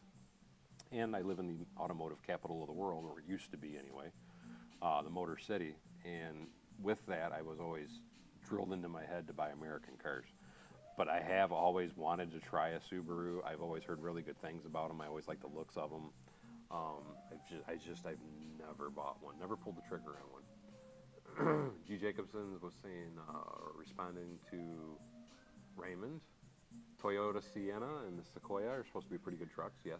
And I live in the automotive capital of the world, or it used to be anyway, the Motor City. And with that, I was always drilled into my head to buy American cars. But I have always wanted to try a Subaru. I've always heard really good things about them. I always like the looks of them. I've never bought one, never pulled the trigger on one. G. Jacobson was saying, responding to Raymond, Toyota Sienna and the Sequoia are supposed to be pretty good trucks, yes.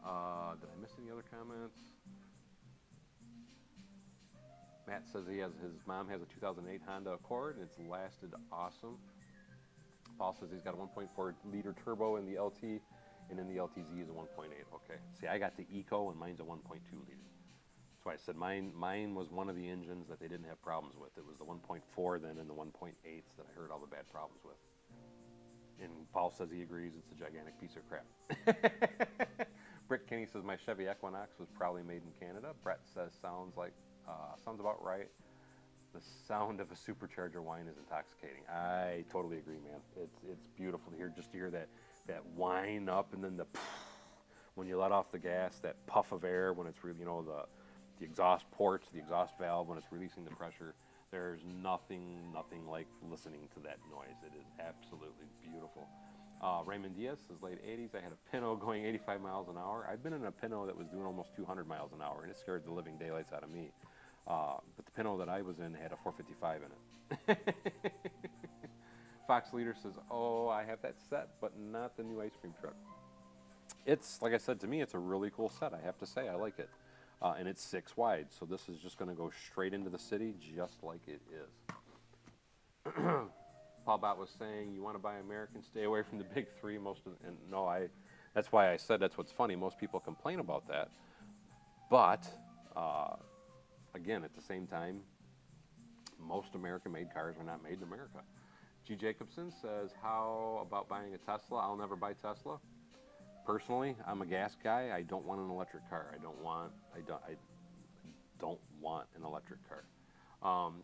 Did I miss any other comments? Matt says his mom has a 2008 Honda Accord, and it's lasted awesome. Paul says he's got a 1.4 liter turbo in the LT, and in the LTZ is a 1.8. Okay. See, I got the Eco, and mine's a 1.2 liter. That's why I said mine was one of the engines that they didn't have problems with. It was the 1.4 then and the 1.8s that I heard all the bad problems with. And Paul says he agrees it's a gigantic piece of crap. Brick Kenny says my Chevy Equinox was probably made in Canada. Brett says sounds about right. The sound of a supercharger whine is intoxicating. I totally agree, man. It's beautiful to hear that whine up, and then when you let off the gas, that puff of air when it's really, you know, the exhaust ports, the exhaust valve when it's releasing the pressure. There's nothing like listening to that noise. It is absolutely beautiful. Raymond Diaz says late 80s. I had a Pinto going 85 miles an hour. I've been in a Pinto that was doing almost 200 miles an hour, and it scared the living daylights out of me. But the Pinto that I was in had a 455 in it. Fox Leader says, oh, I have that set, but not the new ice cream truck. It's, like I said, to me, it's a really cool set. I have to say, I like it. and it's 6 wide. So this is just going to go straight into the city, just like it is. Paul Bott was saying, you want to buy American, stay away from the big three. And no, that's why I said that's what's funny. Most people complain about that. But, again, at the same time, most American-made cars are not made in America. G. Jacobson says, how about buying a Tesla? I'll never buy Tesla. Personally, I'm a gas guy. I don't want an electric car. I don't want an electric car.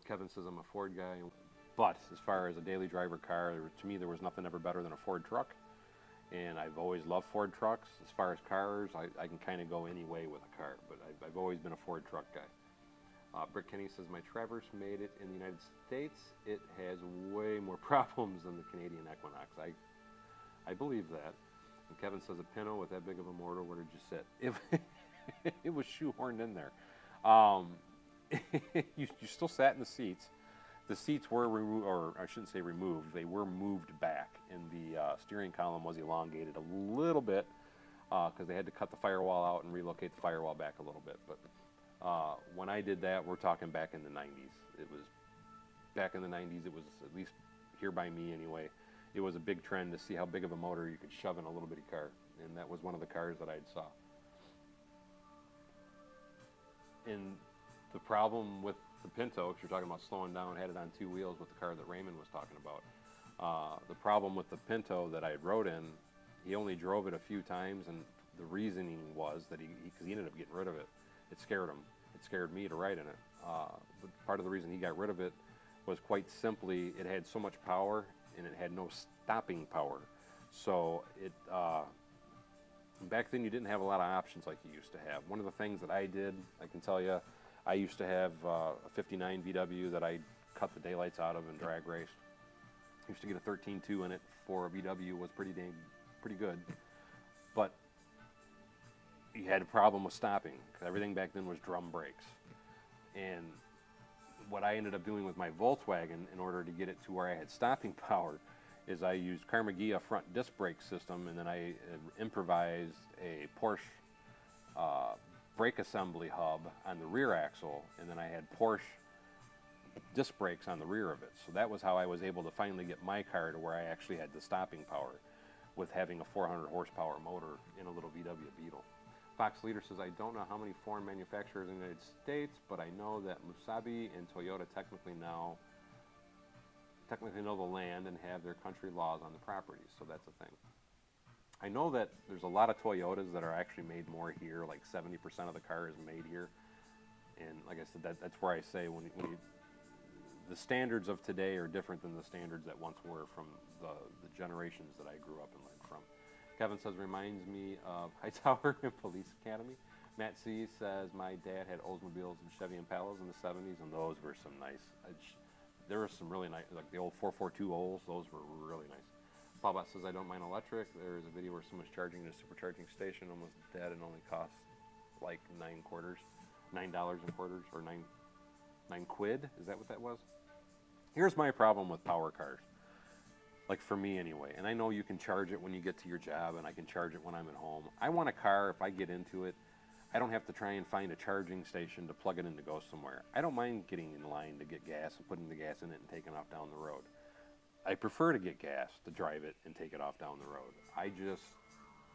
Kevin says, I'm a Ford guy. But as far as a daily driver car, to me, there was nothing ever better than a Ford truck. And I've always loved Ford trucks. As far as cars, I can kind of go any way with a car, but I've always been a Ford truck guy. Brick Kenny says, my Traverse made it in the United States. It has way more problems than the Canadian Equinox. I believe that. And Kevin says, a Pinto with that big of a motor, where did you sit? It was shoehorned in there. You still sat in the seats. The seats were removed, or I shouldn't say removed, they were moved back, and the steering column was elongated a little bit because they had to cut the firewall out and relocate the firewall back a little bit. But when I did that, we're talking back in the 90s. It was back in the 90s, it was, at least here by me anyway, it was a big trend to see how big of a motor you could shove in a little bitty car, and that was one of the cars that I saw. And the problem with the Pinto, if you're talking about slowing down, had it on 2 wheels with the car that Raymond was talking about. The problem with the Pinto that I rode in, he only drove it a few times, and the reasoning was that because he ended up getting rid of it. It scared him. It scared me to ride in it. But part of the reason he got rid of it was quite simply it had so much power and it had no stopping power. So back then you didn't have a lot of options like you used to have. One of the things that I did, I can tell you, I used to have a 59 VW that I cut the daylights out of and drag raced. Used to get a 13.2 in it for a VW, was pretty good. But you had a problem with stopping. Everything back then was drum brakes. And what I ended up doing with my Volkswagen in order to get it to where I had stopping power is I used Carmagia front disc brake system, and then I improvised a Porsche brake assembly hub on the rear axle, and then I had Porsche disc brakes on the rear of it. So that was how I was able to finally get my car to where I actually had the stopping power with having a 400 horsepower motor in a little VW Beetle. Fox Leader says, I don't know how many foreign manufacturers in the United States, but I know that Musabi and Toyota technically know the land and have their country laws on the property, so that's a thing. I know that there's a lot of Toyotas that are actually made more here, like 70% of the car is made here. And like I said, that's where I say the standards of today are different than the standards that once were from the generations that I grew up and learned from. Kevin says, reminds me of Hightower and Police Academy. Matt C says, my dad had Oldsmobiles and Chevy Impalas in the 70s, and those were some nice, there were some really nice, like the old 442 Olds, those were really nice. Paul Bott says, I don't mind electric. There's a video where someone's charging at a supercharging station, almost dead, and only costs like $9 and quarters, or 9 quid. Is that what that was? Here's my problem with power cars, like for me anyway. And I know you can charge it when you get to your job, and I can charge it when I'm at home. I want a car, if I get into it, I don't have to try and find a charging station to plug it in to go somewhere. I don't mind getting in line to get gas and putting the gas in it and taking off down the road. I prefer to get gas to drive it and take it off down the road.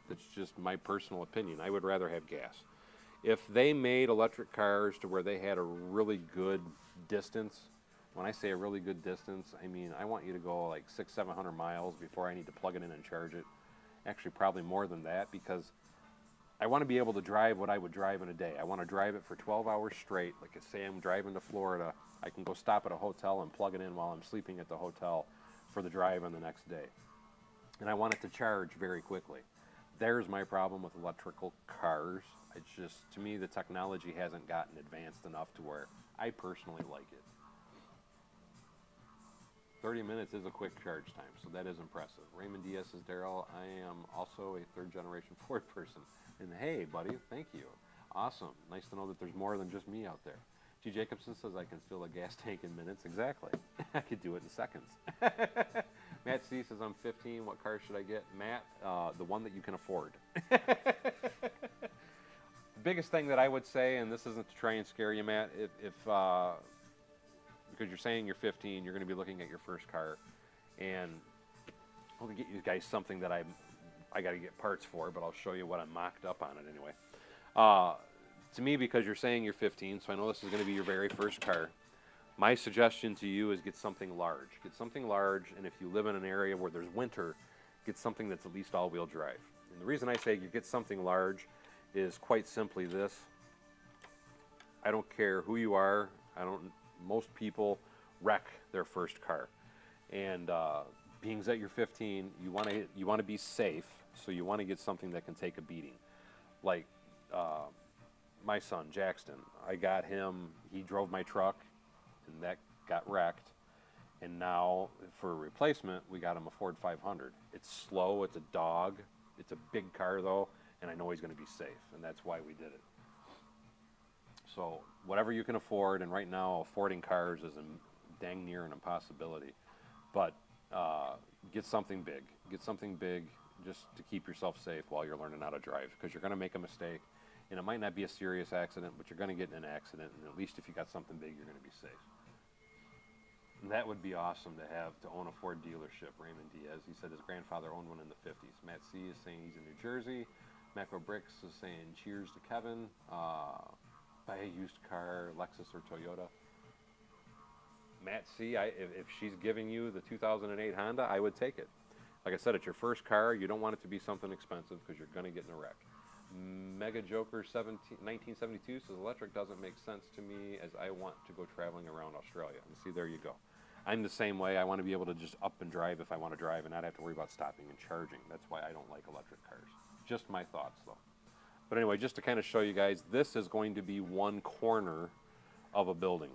That's just my personal opinion. I would rather have gas. If they made electric cars to where they had a really good distance, when I say a really good distance, I mean I want you to go like 600-700 miles before I need to plug it in and charge it. Actually, probably more than that, because I want to be able to drive what I would drive in a day. I want to drive it for 12 hours straight. Like I say, I'm driving to Florida. I can go stop at a hotel and plug it in while I'm sleeping at the hotel for the drive on the next day. And I want it to charge very quickly. There's my problem with electrical cars. It's just, to me, the technology hasn't gotten advanced enough to where I personally like it. 30 minutes is a quick charge time, so that is impressive. Raymond Diaz says, Daryl, I am also a third-generation Ford person. And hey, buddy, thank you. Awesome. Nice to know that there's more than just me out there. G. Jacobson says, I can fill a gas tank in minutes. Exactly. I could do it in seconds. Matt C says, I'm 15. What car should I get? Matt, the one that you can afford. biggest thing that I would say, and this isn't to try and scare you, Matt, if because you're saying you're 15, you're going to be looking at your first car, and I'm going to get you guys something that I got to get parts for, but I'll show you what I'm mocked up on it anyway. To me, because you're saying you're 15, so I know this is going to be your very first car, my suggestion to you is get something large. Get something large, and if you live in an area where there's winter, get something that's at least all-wheel drive. And the reason I say you get something large is quite simply this. I don't care who you are. Most people wreck their first car. And being that you're 15, you want to be safe, so you want to get something that can take a beating. Like my son, Jackson, I got him, he drove my truck, and that got wrecked. And now, for a replacement, we got him a Ford 500. It's slow, it's a dog, it's a big car though, and I know he's going to be safe, and that's why we did it. So, whatever you can afford, and right now, affording cars is dang near an impossibility. But get something big. Get something big just to keep yourself safe while you're learning how to drive, because you're going to make a mistake, and it might not be a serious accident, but you're going to get in an accident, and at least if you got something big, you're going to be safe. And that would be awesome to own a Ford dealership. Raymond Diaz, he said his grandfather owned one in the 50s. Matt C is saying he's in New Jersey. Macro Bricks is saying cheers to Kevin. Buy a used car, Lexus or Toyota. Matt C, if she's giving you the 2008 Honda, I would take it. Like I said, it's your first car. You don't want it to be something expensive because you're going to get in a wreck. Mega Joker 1972 says electric doesn't make sense to me as I want to go traveling around Australia. And see, there you go. I'm the same way. I want to be able to just up and drive if I want to drive and not have to worry about stopping and charging. That's why I don't like electric cars. Just my thoughts, though. But anyway, just to kind of show you guys, this is going to be one corner of a building.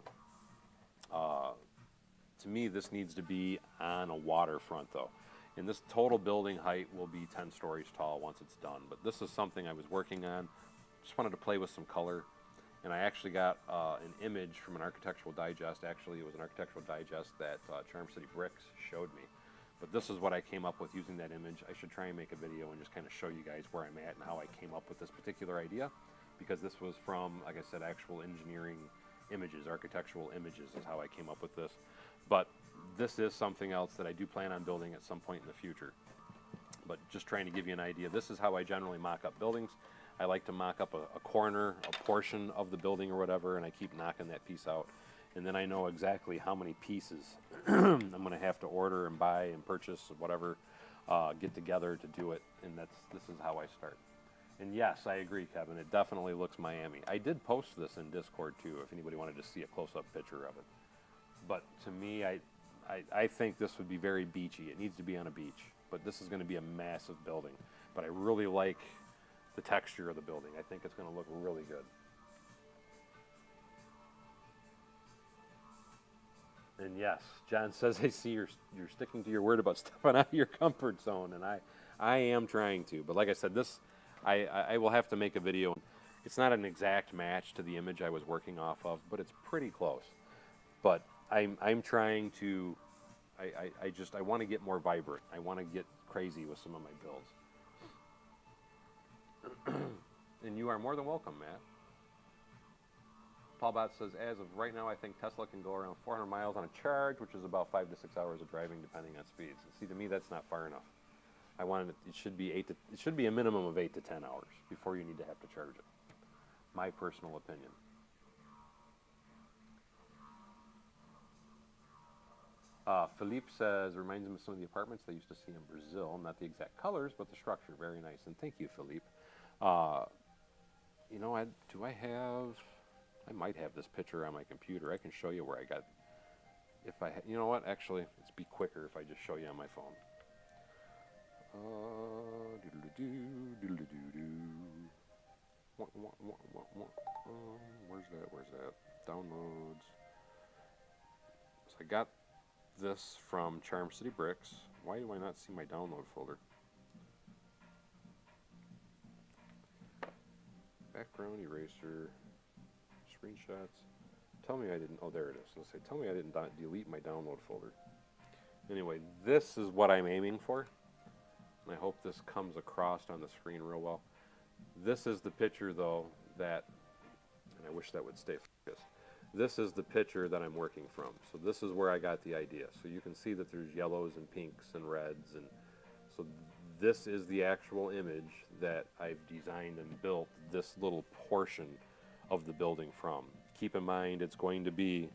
To me, this needs to be on a waterfront, though. And this total building height will be 10 stories tall once it's done. But this is something I was working on. Just wanted to play with some color. And I actually got an image from an Architectural Digest. Actually, it was an Architectural Digest that Charm City Bricks showed me. But this is what I came up with using that image. I should try and make a video and just kind of show you guys where I'm at and how I came up with this particular idea. Because this was from, like I said, actual engineering images, architectural images is how I came up with this. But this is something else that I do plan on building at some point in the future. But just trying to give you an idea, this is how I generally mock up buildings. I like to mock up a corner, a portion of the building or whatever, and I keep knocking that piece out. And then I know exactly how many pieces I'm going to have to order and buy and purchase, whatever, get together to do it. And this is how I start. And yes, I agree, Kevin. It definitely looks Miami. I did post this in Discord, too, if anybody wanted to see a close-up picture of it. But to me, I think this would be very beachy. It needs to be on a beach. But this is going to be a massive building. But I really like the texture of the building. I think it's going to look really good. And yes, John says, I see you're sticking to your word about stepping out of your comfort zone. And I am trying to. But like I said, I will have to make a video. It's not an exact match to the image I was working off of, but it's pretty close. But I'm trying to, I want to get more vibrant. I want to get crazy with some of my builds. And you are more than welcome, Matt. Paul Bott says, as of right now, I think Tesla can go around 400 miles on a charge, which is about 5 to 6 hours of driving, depending on speeds. And see, to me, that's not far enough. I wanted it should be a minimum of 8 to 10 hours before you need to have to charge it. My personal opinion. Philippe says, reminds him of some of the apartments they used to see in Brazil. Not the exact colors, but the structure. Very nice. And thank you, Philippe. You know, I might have this picture on my computer. I can show you where I got, you know what, actually, it's be quicker if I just show you on my phone. Where's that? Downloads. So I got this from Charm City Bricks. Why do I not see my download folder? Background eraser, screenshots. Tell me I didn't, oh there it is. Let's say, tell me I didn't delete my download folder. Anyway, this is what I'm aiming for. And I hope this comes across on the screen real well. This is the picture though. that, and I wish that would stay focused. This is the picture that I'm working from. So this is where I got the idea. So you can see that there's yellows and pinks and reds, and so this is the actual image that I've designed and built this little portion of the building from. Keep in mind it's going to be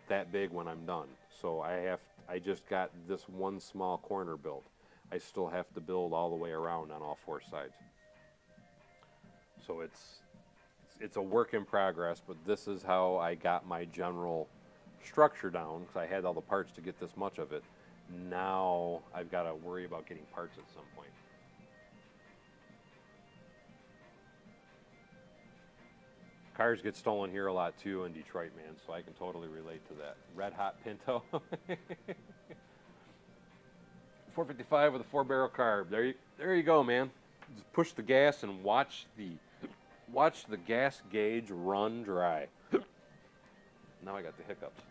that big when I'm done. So I just got this one small corner built. I still have to build all the way around on all four sides. So it's a work in progress, but this is how I got my general structure down, because I had all the parts to get this much of it. Now I've got to worry about getting parts at some point. Cars get stolen here a lot too in Detroit, man, so I can totally relate to that. Red hot Pinto. 455 with a 4-barrel carb. There you go, man. Just push the gas and watch the gas gauge run dry. Now I got the hiccups.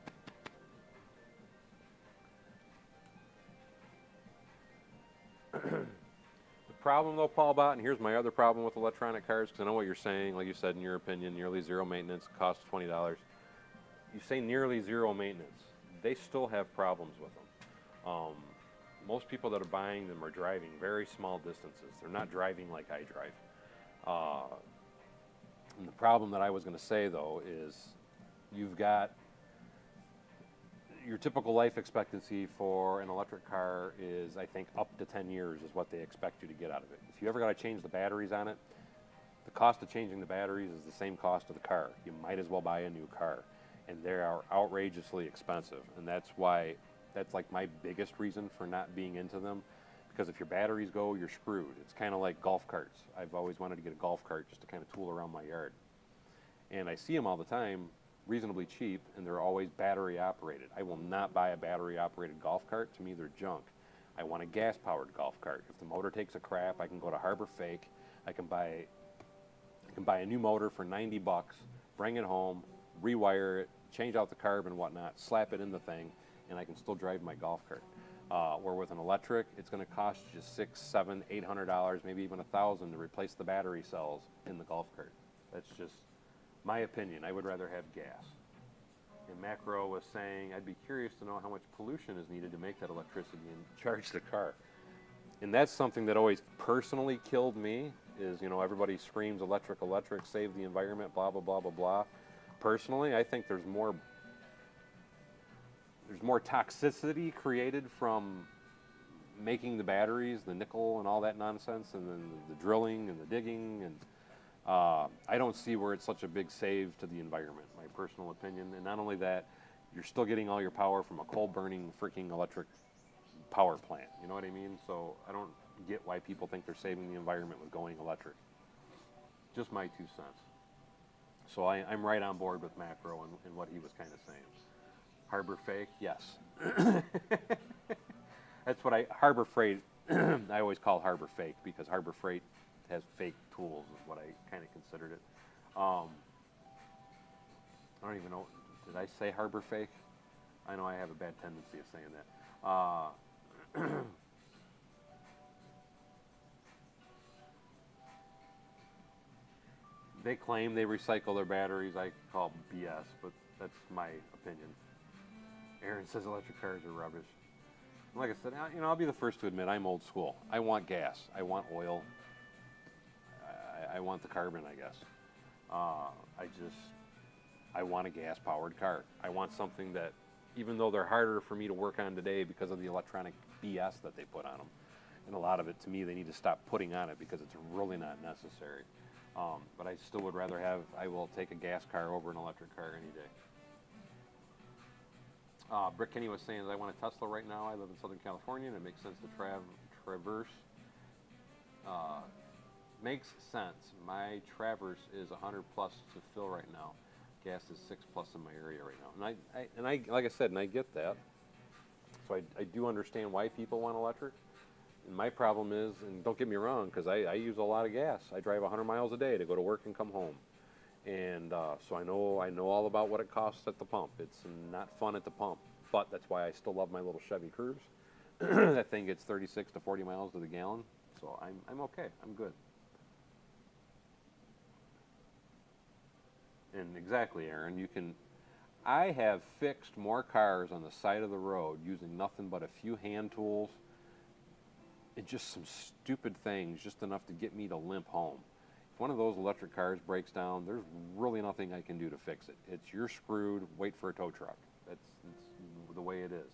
The problem though, Paul Bott, and here's my other problem with electronic cars, because I know what you're saying, like you said, in your opinion, nearly zero maintenance, costs $20. You say nearly zero maintenance. They still have problems with them. Most people that are buying them are driving very small distances. They're not driving like I drive. And the problem that I was going to say, though, is you've got your typical life expectancy for an electric car is, I think, up to 10 years is what they expect you to get out of it. If you ever got to change the batteries on it, the cost of changing the batteries is the same cost of the car. You might as well buy a new car. And they are outrageously expensive. And that's like my biggest reason for not being into them. Because if your batteries go, you're screwed. It's kind of like golf carts. I've always wanted to get a golf cart just to kind of tool around my yard. And I see them all the time, reasonably cheap, and they're always battery operated. I will not buy a battery operated golf cart. To me, they're junk. I want a gas powered golf cart. If the motor takes a crap, I can go to Harbor Fake. I can buy a new motor for $90, bring it home, rewire it, change out the carb and whatnot, slap it in the thing, and I can still drive my golf cart. Where with an electric, it's going to cost you $600, $700, $800, maybe even $1,000 to replace the battery cells in the golf cart. That's just my opinion. I would rather have gas. And Macro was saying, I'd be curious to know how much pollution is needed to make that electricity and charge the car. And that's something that always personally killed me, is, everybody screams electric, save the environment, blah, blah, blah, blah, blah. Personally, I think there's more toxicity created from making the batteries, the nickel and all that nonsense, and then the drilling and the digging, and I don't see where it's such a big save to the environment, my personal opinion. And not only that, you're still getting all your power from a coal-burning freaking electric power plant, you know what I mean? So I don't get why people think they're saving the environment with going electric. Just my 2 cents. So I'm right on board with Macro and what he was kind of saying. Harbor Freight, yes. That's what Harbor Freight, I always call Harbor Fake, because Harbor Freight has fake tools, is what I kind of considered it. I don't even know, did I say Harbor Fake? I know I have a bad tendency of saying that. They claim they recycle their batteries. I call BS, but that's my opinion. Aaron says electric cars are rubbish. Like I said, I'll be the first to admit I'm old school. I want gas. I want oil. I want the carbon, I guess. I want a gas-powered car. I want something that, even though they're harder for me to work on today because of the electronic BS that they put on them, and a lot of it, to me, they need to stop putting on it because it's really not necessary. But I still would rather I will take a gas car over an electric car any day. Brick Kenny was saying that I want a Tesla right now. I live in Southern California, and it makes sense to traverse. Makes sense. My Traverse is 100 plus to fill right now. Gas is 6 plus in my area right now. And I like I said, and I get that. So I do understand why people want electric. And my problem is, and don't get me wrong, because I use a lot of gas. I drive 100 miles a day to go to work and come home. And so I know all about what it costs at the pump. It's not fun at the pump, but that's why I still love my little Chevy Cruze. That thing gets 36 to 40 miles to the gallon, so I'm okay. I'm good. And exactly, Aaron, you can. I have fixed more cars on the side of the road using nothing but a few hand tools and just some stupid things, just enough to get me to limp home. If one of those electric cars breaks down, there's really nothing I can do to fix it. It's you're screwed. Wait for a tow truck. That's the way it is.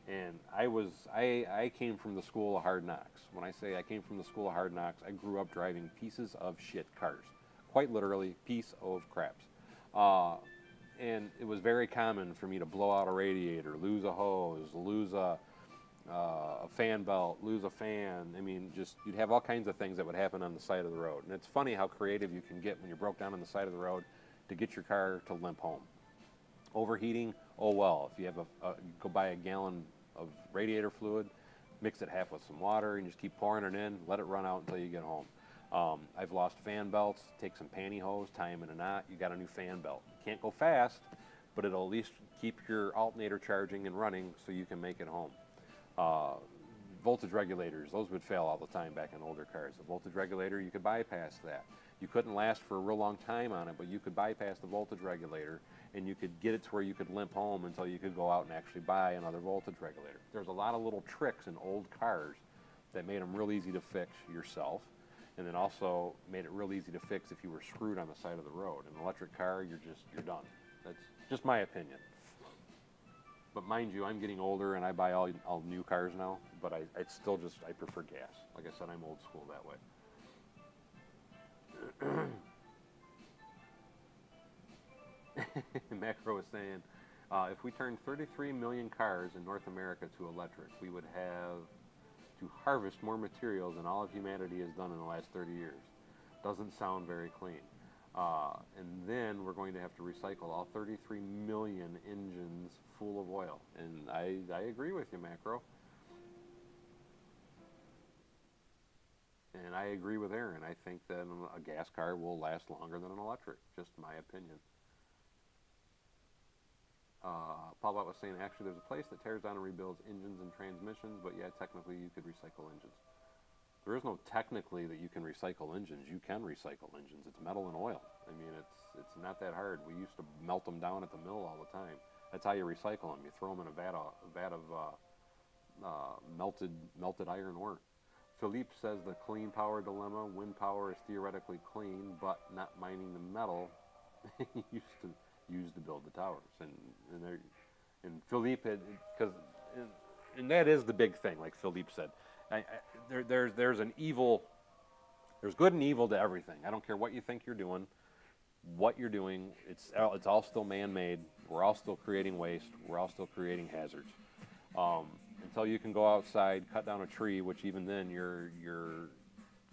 And I came from the school of hard knocks. When I say I came from the school of hard knocks, I grew up driving pieces of shit cars, quite literally, piece of craps. And it was very common for me to blow out a radiator, lose a hose, lose a fan belt, lose a fan. I mean, just you'd have all kinds of things that would happen on the side of the road. And it's funny how creative you can get when you're broke down on the side of the road to get your car to limp home. Overheating, oh well. If you have go buy a gallon of radiator fluid, mix it half with some water, and just keep pouring it in. Let it run out until you get home. I've lost fan belts. Take some pantyhose, tie them in a knot. You got a new fan belt. You can't go fast, but it'll at least keep your alternator charging and running so you can make it home. Voltage regulators, those would fail all the time back in older cars. The voltage regulator, you could bypass that. You couldn't last for a real long time on it, but you could bypass the voltage regulator and you could get it to where you could limp home until you could go out and actually buy another voltage regulator. There's a lot of little tricks in old cars that made them real easy to fix yourself, and then also made it real easy to fix if you were screwed on the side of the road. An electric car, you're done. That's just my opinion. But mind you, I'm getting older and I buy all new cars now, but I still just, I prefer gas. Like I said, I'm old school that way. Macro is saying, if we turn 33 million cars in North America to electric, we would have to harvest more materials than all of humanity has done in the last 30 years. Doesn't sound very clean. And then we're going to have to recycle all 33 million engines full of oil. And I agree with you, Macro. And I agree with Aaron. I think that a gas car will last longer than an electric. Just my opinion. Paul Watt was saying, actually, there's a place that tears down and rebuilds engines and transmissions, but yeah, technically you could recycle engines. There is no technically that you can recycle engines. You can recycle engines. It's metal and oil. I mean, it's not that hard. We used to melt them down at the mill all the time. That's how you recycle them. You throw them in a vat of melted iron ore. Philippe says the clean power dilemma. Wind power is theoretically clean, but not mining the metal used to build the towers. And Philippe had, and that is the big thing, like Philippe said. There's an evil, there's good and evil to everything. I don't care what you think you're doing, it's all still man-made. We're all still creating waste. We're all still creating hazards. Until you can go outside, cut down a tree, which even then you're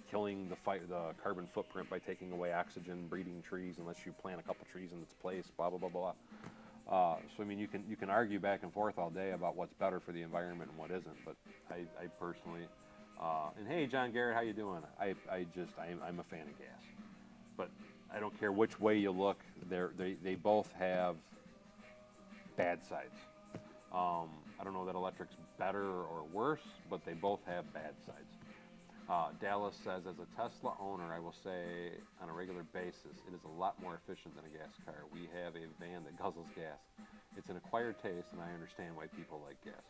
killing the carbon footprint by taking away oxygen, breeding trees, unless you plant a couple trees in its place, blah, blah, blah, blah. So I mean, you can argue back and forth all day about what's better for the environment and what isn't. But I personally, and hey, John Garrett, how you doing? I'm a fan of gas, but I don't care which way you look. They both have bad sides. I don't know that electric's better or worse, but they both have bad sides. Dallas says, as a Tesla owner, I will say on a regular basis, it is a lot more efficient than a gas car. We have a van that guzzles gas. It's an acquired taste, and I understand why people like gas.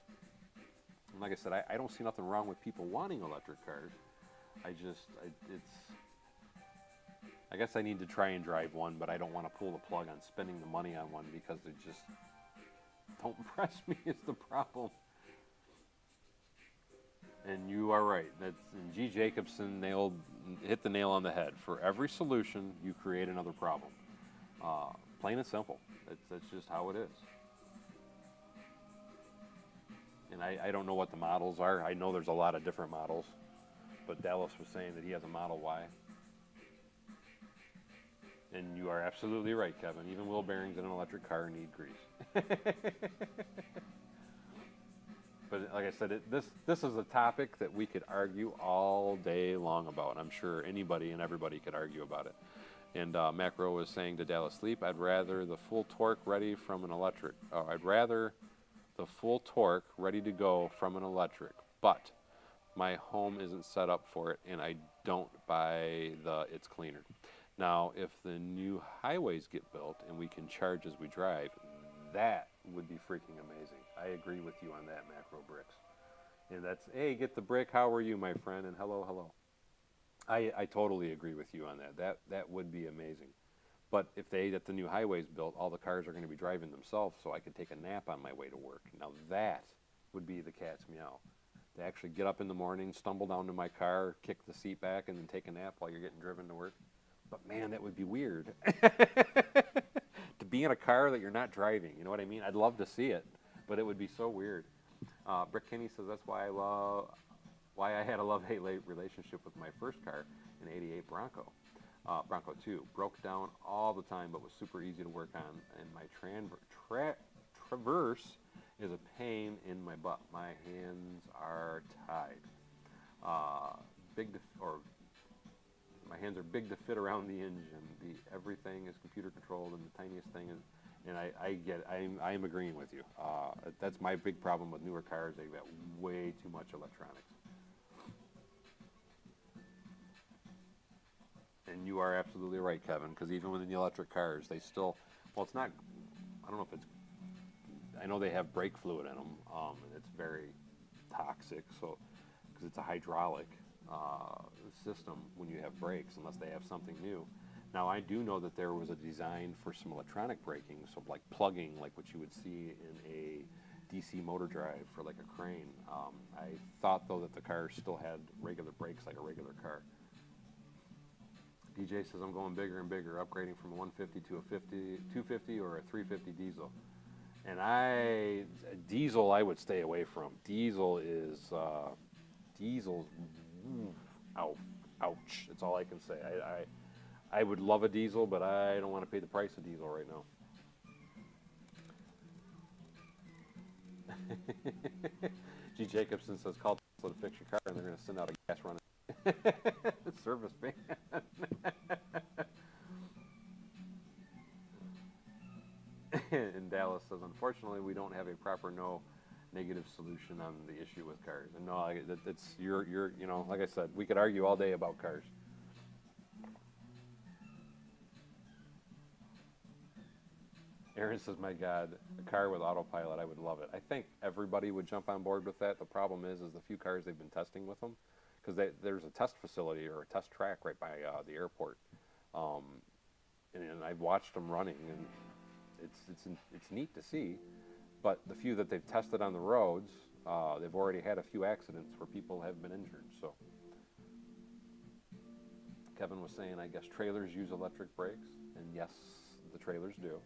And like I said, I don't see nothing wrong with people wanting electric cars. I guess I need to try and drive one, but I don't want to pull the plug on spending the money on one because they just don't impress me is the problem. And you are right. And G. Jacobson hit the nail on the head. For every solution, you create another problem. Plain and simple. That's just how it is. And I don't know what the models are. I know there's a lot of different models. But Dallas was saying that he has a Model Y. And you are absolutely right, Kevin. Even wheel bearings in an electric car need grease. But like I said, this is a topic that we could argue all day long about. I'm sure anybody and everybody could argue about it. And Macro was saying to Dallas Sleep, I'd rather the full torque ready from an electric. I'd rather the full torque ready to go from an electric. But my home isn't set up for it, and I don't buy it's cleaner. Now, if the new highways get built and we can charge as we drive, that would be freaking amazing. I agree with you on that, Macro Bricks. And that's, hey, get the brick, how are you, my friend? And hello, hello. I totally agree with you on that. That would be amazing. But if they get the new highways built, all the cars are going to be driving themselves, so I could take a nap on my way to work. Now that would be the cat's meow. To actually get up in the morning, stumble down to my car, kick the seat back, and then take a nap while you're getting driven to work. But man, that would be weird. To be in a car that you're not driving, you know what I mean? I'd love to see it, but it would be so weird. Brick Kenny says that's why I had a love-hate relationship with my first car, an '88 Bronco. Bronco 2 broke down all the time, but was super easy to work on. And my Traverse is a pain in my butt. My hands are tied. My hands are big to fit around the engine. Everything is computer controlled, and the tiniest thing is. And I get it. I'm agreeing with you. That's my big problem with newer cars. They've got way too much electronics. And you are absolutely right, Kevin, because even within the electric cars, they still, well, it's not, I don't know if it's, I know they have brake fluid in them, and it's very toxic, so, because it's a hydraulic system when you have brakes, unless they have something new. Now, I do know that there was a design for some electronic braking, so like plugging, like what you would see in a DC motor drive for like a crane. I thought, though, that the car still had regular brakes like a regular car. DJ says, I'm going bigger and bigger, upgrading from a 150 to a 250 or a 350 diesel. And diesel I would stay away from. Diesel's, ouch. That's all I can say. I would love a diesel, but I don't want to pay the price of diesel right now. G. Jacobson says, call Tesla to fix your car, and they're going to send out a gas running service van. And Dallas says, unfortunately, we don't have a proper negative solution on the issue with cars. And no, it's you're you know, like I said, we could argue all day about cars. Aaron says, my God, a car with autopilot, I would love it. I think everybody would jump on board with that. The problem is the few cars they've been testing with them, because there's a test facility or a test track right by the airport, and I've watched them running, and it's neat to see. But the few that they've tested on the roads, they've already had a few accidents where people have been injured. So Kevin was saying, I guess trailers use electric brakes, and yes, the trailers do.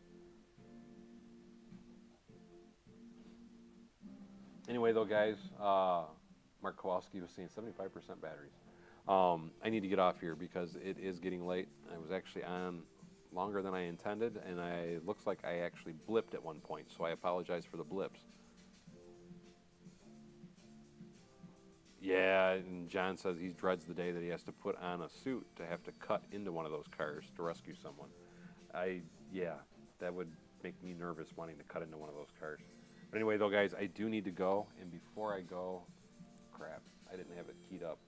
Anyway, though, guys, Mark Kowalski was saying 75% batteries. I need to get off here because it is getting late. I was actually on longer than I intended, and it looks like I actually blipped at one point, so I apologize for the blips. Yeah, and John says he dreads the day that he has to put on a suit to have to cut into one of those cars to rescue someone. Yeah, that would make me nervous wanting to cut into one of those cars. But anyway, though, guys, I do need to go, and before I go, crap, I didn't have it keyed up.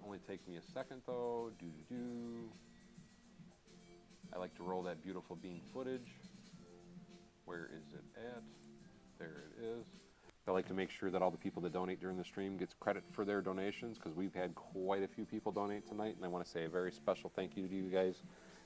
Only takes me a second, though. I like to roll that beautiful bean footage. Where is it at? There it is. I like to make sure that all the people that donate during the stream gets credit for their donations, because we've had quite a few people donate tonight, and I want to say a very special thank you to you guys,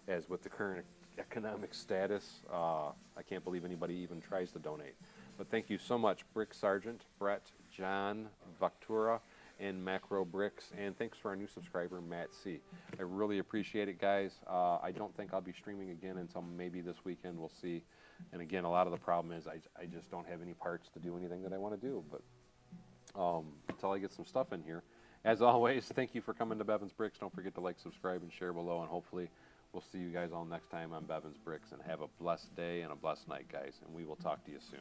as with the current economic status, I can't believe anybody even tries to donate. But thank you so much, Brick Sargent, Brett, John, Vactura, and Macro Bricks, and thanks for our new subscriber, Matt C. I really appreciate it, guys. I don't think I'll be streaming again until maybe this weekend. We'll see. And again, a lot of the problem is I just don't have any parts to do anything that I want to do. But until I get some stuff in here, as always, thank you for coming to Bevan's Bricks. Don't forget to like, subscribe, and share below, and hopefully we'll see you guys all next time on Bevan's Bricks, and have a blessed day and a blessed night, guys, and we will talk to you soon.